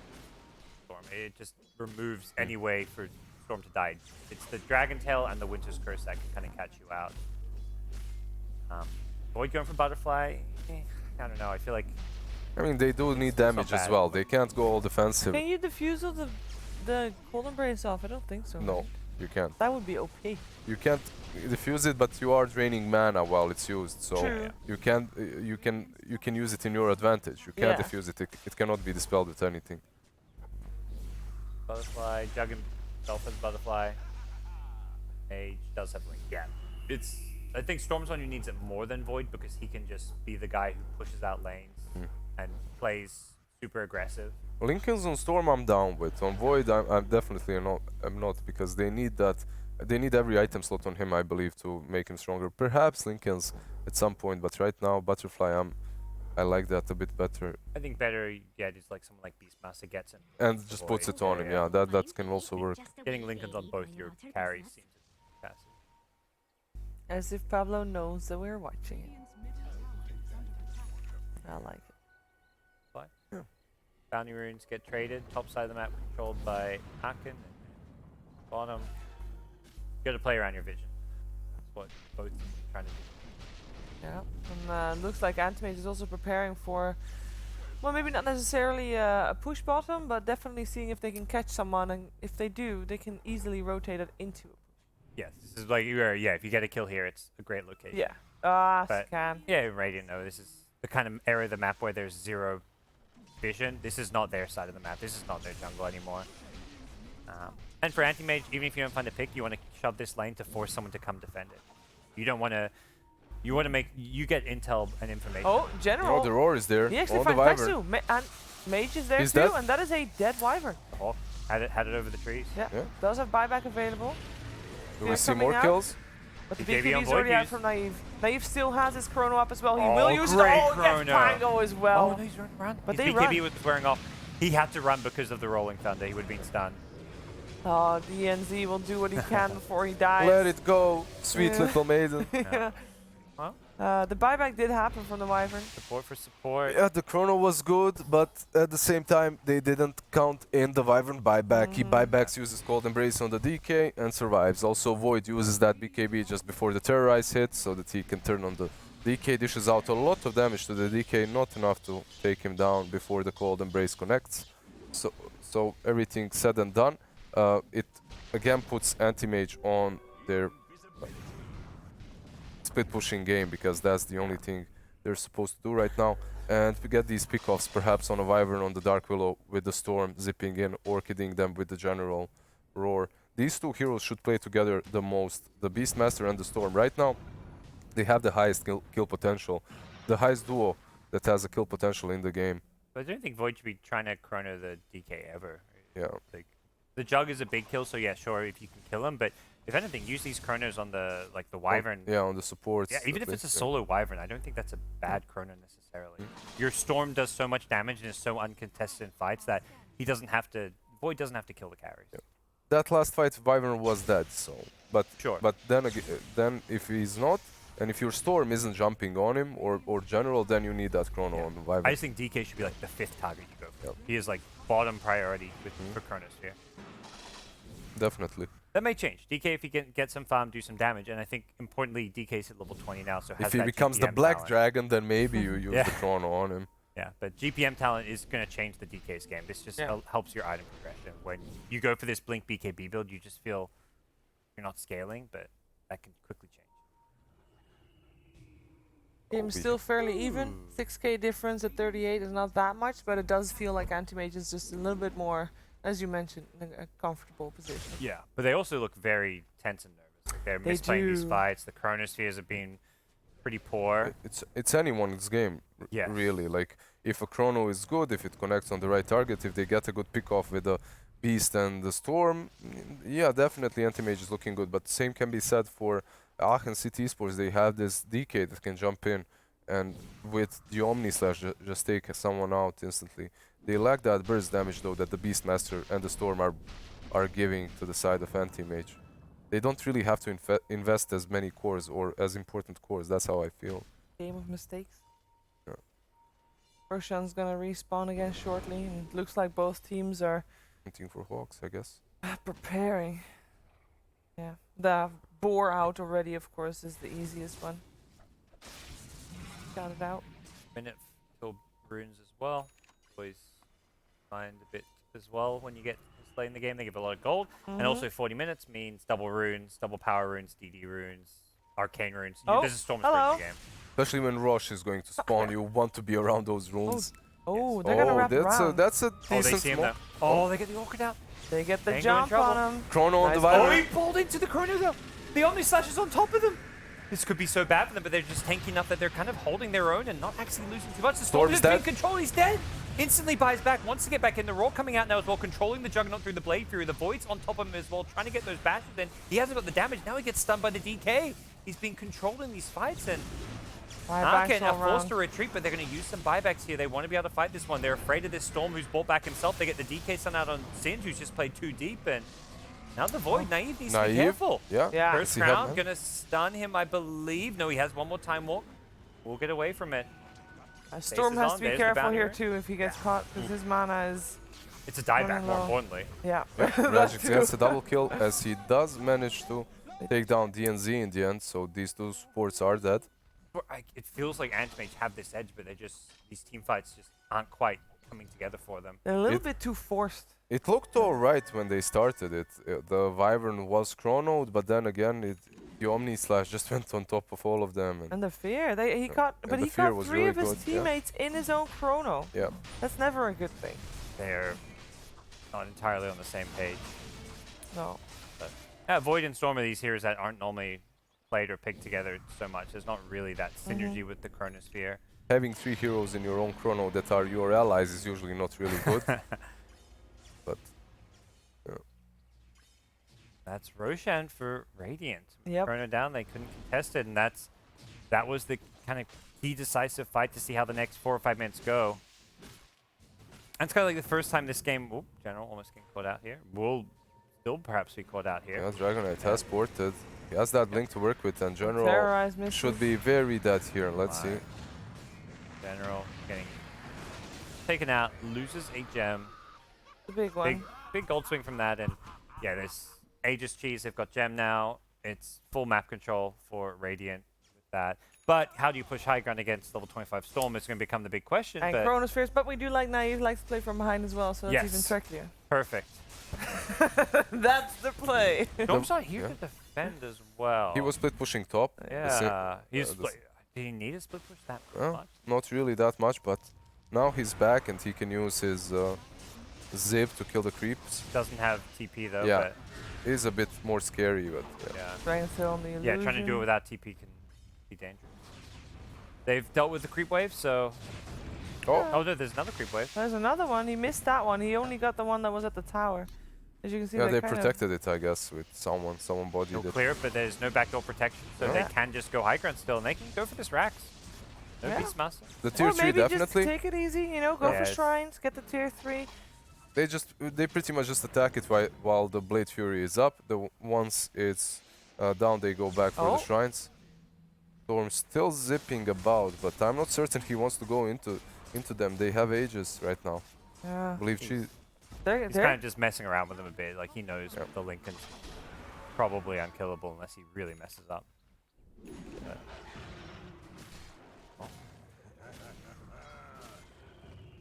Storm. It just removes any way for Storm to die. It's the Dragon Tail and the Winter's Curse that can kind of catch you out. Void going for Butterfly? I don't know. I feel like... I mean, they do need damage as bad. well. They can't go all defensive. Can you defuse all the Cold Embrace off? I don't think so. No, you can't. That would be OP. You can't defuse it, but you are draining mana while it's used. So True. you can use it in your advantage. You can't Yeah. defuse it. It cannot be dispelled with anything. Butterfly, Jug himself as Butterfly. Mage does have Link. Yeah. It's... I think Stormzone needs it more than Void because he can just be the guy who pushes out lanes and plays super aggressive. Lincoln's on Storm I'm down with. On Void I'm definitely not. I'm not, because they need that. They need every item slot on him, I believe, to make him stronger. Perhaps Lincoln's at some point, but right now Butterfly I like that a bit better. I think better yet is like someone like Beastmaster gets him. And just puts it on him. Yeah, that can also work. Getting Lincolns on both your carries seems fantastic. As if Pablo knows that we're watching it. I like it. Bounty runes get traded. Top side of the map controlled by Aachen. Bottom. You gotta play around your vision. That's what both teams are trying to do. Yeah, and looks like Anti-MagE is also preparing for, well, maybe not necessarily a push bottom, but definitely seeing if they can catch someone, and if they do, they can easily rotate it into. Yes, this is like, if you get a kill here, it's a great location. Yeah. But- Scan. Yeah, Radiant, no, this is the kind of area of the map where there's zero vision. This is not their side of the map. This is not their jungle anymore. And for Anti-MagE, even if you don't find a pick, you want to shove this lane to force someone to come defend it. You don't want to... You want to make... You get intel and information. Oh, General. Oh, the roar is there. He actually Oh, the finds Wyvern. Pexu. And Mage is there He's too, dead. and that is a dead Wyvern. The Hawk had it over the trees. Yeah. Yeah. Does have buyback available. Do They're we see coming more out. kills? But the BKB on BKB is Void already out use. from Naive. Naive still has his chrono up as well. He Oh, will use it. great Oh, chrono. yes, Pango as well. Oh, no, he's run. But His they BKB run. was wearing off. He had to run because of the Rolling Thunder. He would have been stunned. Oh, DNZ will do what he can before he dies. Let it go, sweet Yeah. little maiden. Yeah. Well, The buyback did happen from the Wyvern. support for support. Yeah, the chrono was good, but at the same time, they didn't count in the Wyvern buyback. He buybacks, uses Cold Embrace on the DK, and survives. Also, Void uses that BKB just before the Terrorize hits, so that he can turn on the DK. Dishes out a lot of damage to the DK, not enough to take him down before the Cold Embrace connects. So everything said and done, it again puts Anti-MagE on their split pushing game, because that's the only thing they're supposed to do right now. And we get these pickoffs perhaps on a Wyvern on the Dark Willow with the Storm zipping in, orchiding them with the General Roar. These two heroes should play together the most, the Beastmaster and the Storm. Right now, they have the highest kill potential, the highest duo that has a kill potential in the game. But I don't think Void should be trying to chrono the DK ever. Yeah. Like, the Jug is a big kill, so yeah, sure, if you can kill him, but if anything, use these chronos on the Wyvern. Yeah, on the supports. Yeah, even if it's a solo Wyvern, I don't think that's a bad chrono necessarily. Your Storm does so much damage and is so uncontested in fights that he doesn't have to, Void doesn't have to kill the carries. Yeah. That last fight, Wyvern was dead, so. But sure. But then if he's not, and if your Storm isn't jumping on him or General, then you need that chrono on the Wyvern. I just think DK should be like the 5th target you go for. He is like bottom priority for Chronosphere. Definitely. That may change. DK, if he can get some farm, do some damage, and I think importantly, DK's at level 20 now, so has if he that becomes the GPM Black talent. Dragon, then maybe you use the chrono on him. Yeah, but GPM talent is going to change the DK's game. This just helps your item progression. When you go for this Blink BKB build, you just feel you're not scaling, but that can quickly change. Game's still fairly even. 6k difference at 38 is not that much, but it does feel like Anti-MagE is just a little bit more, as you mentioned, in a comfortable position. Yeah, but they also look very tense and nervous. Like they're misplaying these fights. The Chronospheres have been pretty poor. It's anyone's game, really. Like, if a chrono is good, if it connects on the right target, if they get a good pick off with the Beast and the Storm, yeah, definitely Anti-MagE is looking good. But same can be said for Aachen City Esports. They have this DK that can jump in and with the Omni Slash just take someone out instantly. They lack that burst damage though that the Beastmaster and the Storm are giving to the side of Anti-MagE. They don't really have to invest as many cores or as important cores. That's how I feel. Game of mistakes. Yeah. Roshan's gonna respawn again shortly, and it looks like both teams are Hunting for Hawks, I guess. preparing. Yeah, the boar out already, of course, is the easiest one. Got it out. Minute till runes as well. Always find a bit as well when you get this late in the game. They give a lot of gold, and also 40 minutes means double runes, double power runes, DD runes, arcane runes. There's a storm sprint in the game. Especially when Rosh is going to spawn, you want to be around those runes. Oh, they're gonna wrap around. That's a decent they see him smoke. Oh, they get the Orchid out. They get the Ain't jump going on him. Chrono on the Nice. Oh, Wyvern. he pulled into the Chrono though. The Omni Slash is on top of them. This could be so bad for them, but they're just tanky enough that they're kind of holding their own and not actually losing too much. The Storm Storm's just being dead. controlled. He's dead. Instantly buys back, wants to get back in. The Roar coming out now as well, controlling the Juggernaut through the Blade Fury. The Void's on top of him as well, trying to get those bashes in. He hasn't got the damage. Now he gets stunned by the DK. He's being controlled in these fights, and Aachen are forced to retreat, but they're going to use some buybacks here. They want to be able to fight this one. They're afraid of this Storm who's bought back himself. They get the DK stun out on Singe, who's just played too deep, and now the Void, Naive needs to be careful. Yeah. First round, gonna stun him, I believe. No, he has one more time walk. We'll get away from it. Storm has to be There's the careful boundary here rune. too if he gets caught, because his mana is... It's a dieback, running more low. importantly. Yeah. Rajic gets a double kill as he does manage to take down DNZ in the end, so these two supports are dead. It feels like Anti-MagE have this edge, but these team fights just aren't quite coming together for them. They're a little bit too forced. It looked alright when they started it. The Wyvern was chronoed, but then again, the Omni Slash just went on top of all of them. And the fear, he got 3 really of his good, teammates in his own chrono. Yeah. That's never a good thing. They're not entirely on the same page. No. But, Void and Storm are these heroes that aren't normally played or picked together so much. There's not really that synergy with the Chronosphere. Having 3 heroes in your own chrono that are your allies is usually not really good. But that's Roshan for Radiant. Yep. Chrono down, they couldn't contest it, and that was the kind of key decisive fight to see how the next 4 or 5 minutes go. And it's kind of like the first time this game, General almost getting caught out here. Will still perhaps be caught out here. yeah, Dragonite has ported. He has that blink to work with, and General Terrorize misses. should be very dead here. Let's see. General getting taken out, loses a gem. The big one. Big gold swing from that, and yeah, there's Aegis Cheese. They've got gem now. It's full map control for Radiant with that. But how do you push high ground against level 25 Storm is going to become the big question. And but Chronospheres, but we do like Naive, likes to play from behind as well, so that's even trickier. Perfect. That's the play. Storm's not here to defend as well. He was split pushing top. Yeah, Did he need a split push that Well, much? not really that much, but now he's back and he can use his zip to kill the creeps. Doesn't have TP though. Yeah. But Is a bit more scary, but yeah. Trying to throw on the illusion. Yeah, trying to do it without TP can be dangerous. They've dealt with the creep wave, so. Oh, Oh no, there's another creep wave. There's another one. He missed that one. He only got the one that was at the tower. As you can see, yeah, they kind of- protected it, I guess, with someone bodied He'll it. clear it, but there's no backdoor protection, so Yeah. they can just go high ground still, and they can go for this Rax. No Yeah. Beastmaster. The tier Or 3 maybe definitely. just take it easy, you know, go Yeah, for it's- shrines, get the tier 3. They pretty much just attack it while the Blade Fury is up. Once it's down, they go back for Oh. the shrines. Storm's still zipping about, but I'm not certain he wants to go into them. They have Aegis right now. Yeah. I believe she. They're, He's kind they're, of just messing around with them a bit. Like he knows Yeah. the Lincoln's probably unkillable unless he really messes up. But-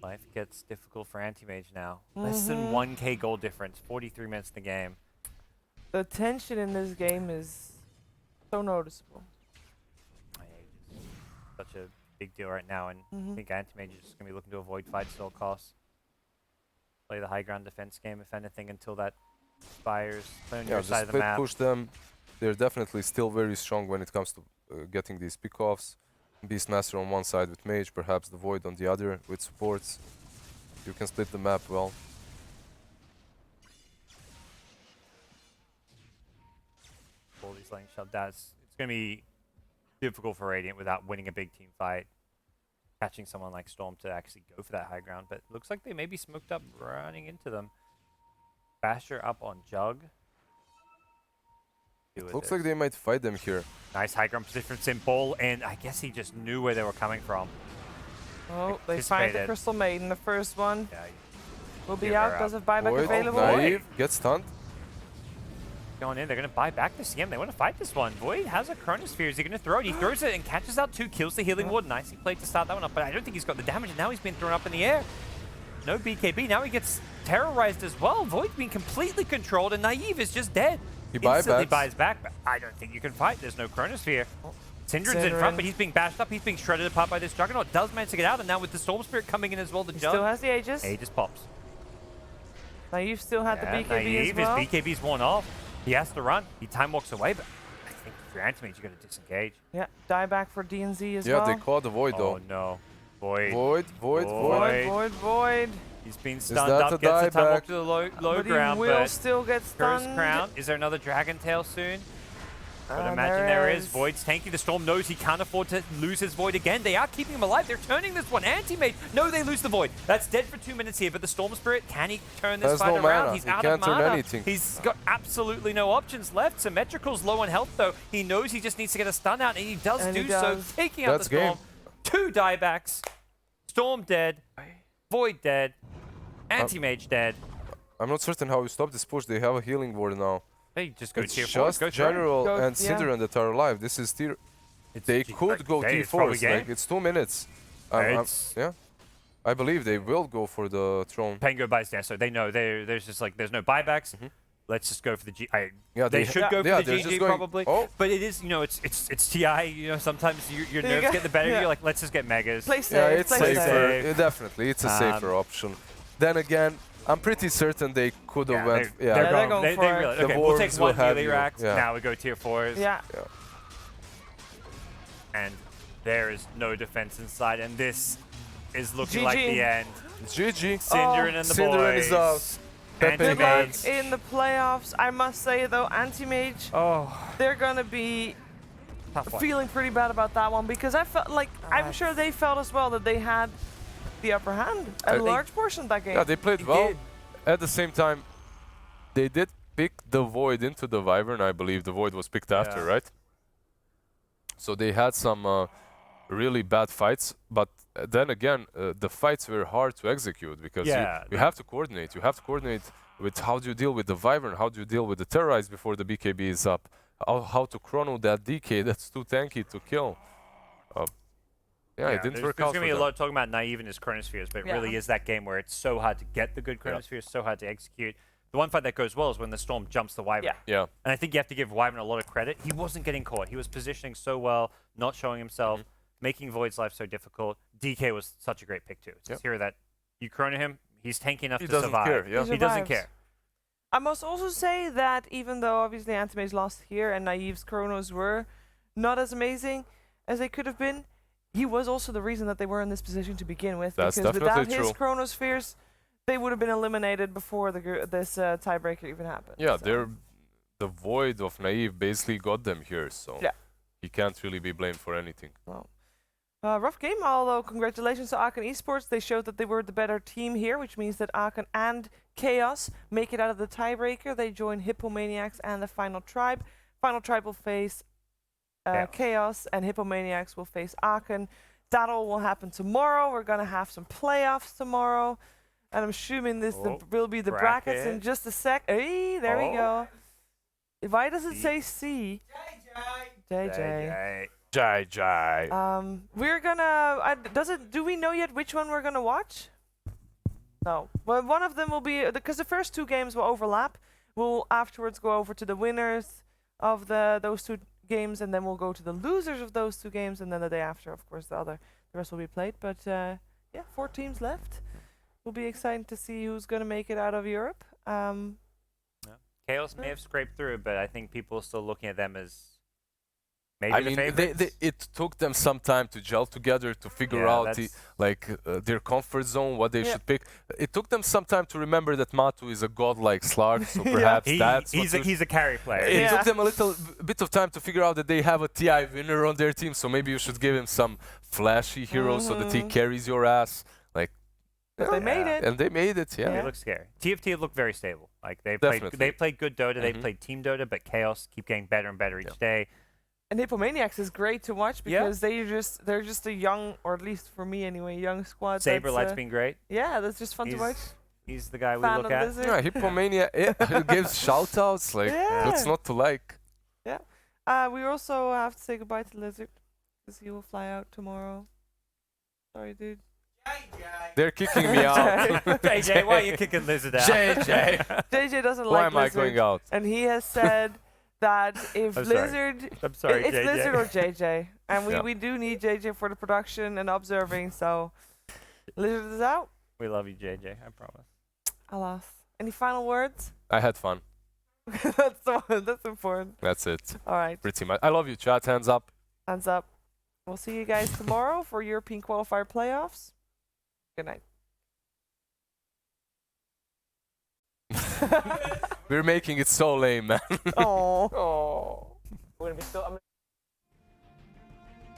Life gets difficult for Anti-MagE now. Less than Mhm. 1k goal difference. 43 minutes in the game. the tension in this game is so noticeable. Such a big deal right now, and I Mhm. think Anti-MagE is just going to be looking to avoid fights at all costs. Play the high ground defense game, if anything, until that expires. Play on Yeah, your just side of the split map. push them. They're definitely still very strong when it comes to getting these pickoffs. Beastmaster on one side with Mage, perhaps the Void on the other with supports. You can split the map well. All these lanes shoved out. It's going to be difficult for Radiant without winning a big team fight. Catching someone like Storm to actually go for that high ground, but it looks like they may be smoked up running into them. Basher up on Jug. Looks like they might fight them here. Nice high ground position from Simple, and I guess he just knew where they were coming from. Oh, they find the Anticipated. Crystal Maiden. The first one Yeah, will be Give her out. up. Does have buyback Void, available? naive, gets stunned. going in, they're going to buy back the CM. They want to fight this one. Void has a Chronosphere. Is he going to throw it? He throws it and catches out 2 kills. The healing ward. Nicely played to start that one up, but I don't think he's got the damage, and now he's been thrown up in the air. No BKB. Now he gets terrorized as well. Void's been completely controlled, and Naive is just dead. He Instantly buybacks. buys back, but I don't think you can fight. There's no Chronosphere. Syndra's in Syndra. front, but he's being bashed up. He's being shredded apart by this Juggernaut. Does manage to get out, and now with the Storm Spirit coming in as well, the He Jug. still has the Aegis. Aegis pops. Naive still had Yeah, the BKB Naive, as well. his BKB's worn off. He has to run. He time walks away, but I think if you're Anti-MagE, you got to disengage. Yeah, die back for DNZ as Yeah, well. they caught the Void Oh though. no. Void. Void. Void. Void. He's been stunned that up, a gets the time dieback? walk to the low But ground, he will but still get Curse stunned. Crown. Is there another Dragon Tail soon? But And imagine there is. Void's tanky. The Storm knows he can't afford to lose his Void again. They are keeping him alive. They're turning this one. Anti-MagE. No, they lose the Void. That's dead for 2 minutes here. But the Storm Spirit, can he turn this Has fight no around? mana. He's He out can't of turn mana. anything. He's got absolutely no options left. Symmetrical's low on health, though. He knows he just needs to get a stun out, and he does And he do does. so, taking out That's the Storm. 2 diebacks. Storm dead. Void dead. Anti-MagE dead. I'm not certain how you stop this push. They have a healing ward now. They just go It's tier 4. just Go through it. General Go- and yeah. Synderen that are alive. This is tier. It's They G- could go hey, it's probably T4s. game. Like, it's 2 minutes. It's- Yeah. I believe they will go for the throne. Pango buys down, so they know there's just like there's no buybacks. Let's just go for the G. Yeah, They should go for yeah, the they're GG just going- probably. Oh, But it is, you know, it's TI. You know, sometimes your You nerves got- get the better. yeah. You're like, let's just get megas. Play safe. yeah, it's play safer. safe. Definitely, it's a safer option. Then again, I'm pretty certain they could have went. they're, Yeah, they're going, going they for it. realize, The okay, we'll take Worms will one have melee you. rack. Yeah. Now we go tier 4s. Yeah. And there is no defense inside, and this is looking like GG. the end. GG. Synderen and the Synderen boys. is out. Pepe Good luck Mage. in the playoffs. I must say though, Anti-MagE, Oh, they're gonna be tough one. feeling pretty bad about that one because I felt like I'm sure they felt as well that they had the upper hand a large portion of that game. Yeah, they played They well. did. At the same time, they did pick the Void into the Wyvern. I believe the Void was picked after, Yeah. right? So they had some really bad fights, but then again, the fights were hard to execute because Yeah, you have to coordinate. You have to coordinate with how do you deal with the Wyvern, how do you deal with the Terrorize before the BKB is up, how to chrono that DK that's too tanky to kill. Yeah, it didn't there's, work there's out gonna for be a them. lot of talking about naive and his Chronospheres, but it really Yeah. is that game where it's so hard to get the good Chronospheres, so hard to execute. The one fight that goes well is when the Storm jumps the Wyvern. Yeah. Yeah. And I think you have to give Wyvern a lot of credit. He wasn't getting caught. He was positioning so well, not showing himself. making Void's life so difficult. DK was such a great pick too. It's Yep. here that you chrono him, he's tanky enough He to doesn't survive. care, yeah. He He doesn't survives. care. I must also say that even though obviously Anti-MagE lost here and Naive's chronos were not as amazing as they could have been, he was also the reason that they were in this position to begin with. That's because definitely without his true. chronospheres, they would have been eliminated before this tiebreaker even happened. Yeah, so. the void of Naive basically got them here, so Yeah. he can't really be blamed for anything. Well, rough game, although congratulations to Aachen Esports. They showed that they were the better team here, which means that Aachen and Chaos make it out of the tiebreaker. They join Hippomaniacs and the Final Tribe. Final Tribe will face Chaos, and Hippomaniacs will face Aachen. That all will happen tomorrow. We're going to have some playoffs tomorrow. And I'm assuming this will be the brackets in bracket. just a sec. Hey, there we go. Why does it C. say C? JJ. Jai. We're gonna. Do we know yet which one we're gonna watch? No. Well, one of them will be because the first two games will overlap. We'll afterwards go over to the winners of those two games, and then we'll go to the losers of those two games, and then the day after, of course, the rest will be played. But yeah, 4 teams left. Will be exciting to see who's gonna make it out of Europe. Chaos may have scraped through, but I think people are still looking at them as maybe I the mean, favorites. it took them some time to gel together to figure Yeah, out their comfort zone, what they should pick. It took them some time to remember that Matu is a godlike Slark, so perhaps that's he's a carry player. It took them a little bit of time to figure out that they have a TI winner on their team, so maybe you should give him some flashy heroes so that he carries your ass. But they made it. And they made it, yeah. They look scary. TFT look very stable. Like they Definitely. played good Dota, they Mhm. played Team Dota, but Chaos keep getting better and better each day. And Hippomaniacs is great to watch because they're just a young, or at least for me anyway, young squad. Saberlight's been great. Yeah, that's just fun to watch. He's the guy we Fan look of at. LizZard. Yeah, Hippomania gives shoutouts, what's not to like? We also have to say goodbye to LizZard because he will fly out tomorrow. Sorry, dude. They're kicking me out. JJ, why are you kicking LizZard out? JJ. JJ doesn't Why like am I LizZard, going out? and he has said that if I'm sorry. LizZard, I'm sorry, it's JJ. LizZard or JJ, and Yeah. we do need JJ for the production and observing. So LizZard is out. We love you, JJ. I promise. Alas. Any final words? I had fun. That's the one. That's important. That's it. All right. Pretty much. I love you, chat. Hands up. Hands up. We'll see you guys tomorrow for European qualifier playoffs. Good night. We're making it so lame, man. Oh.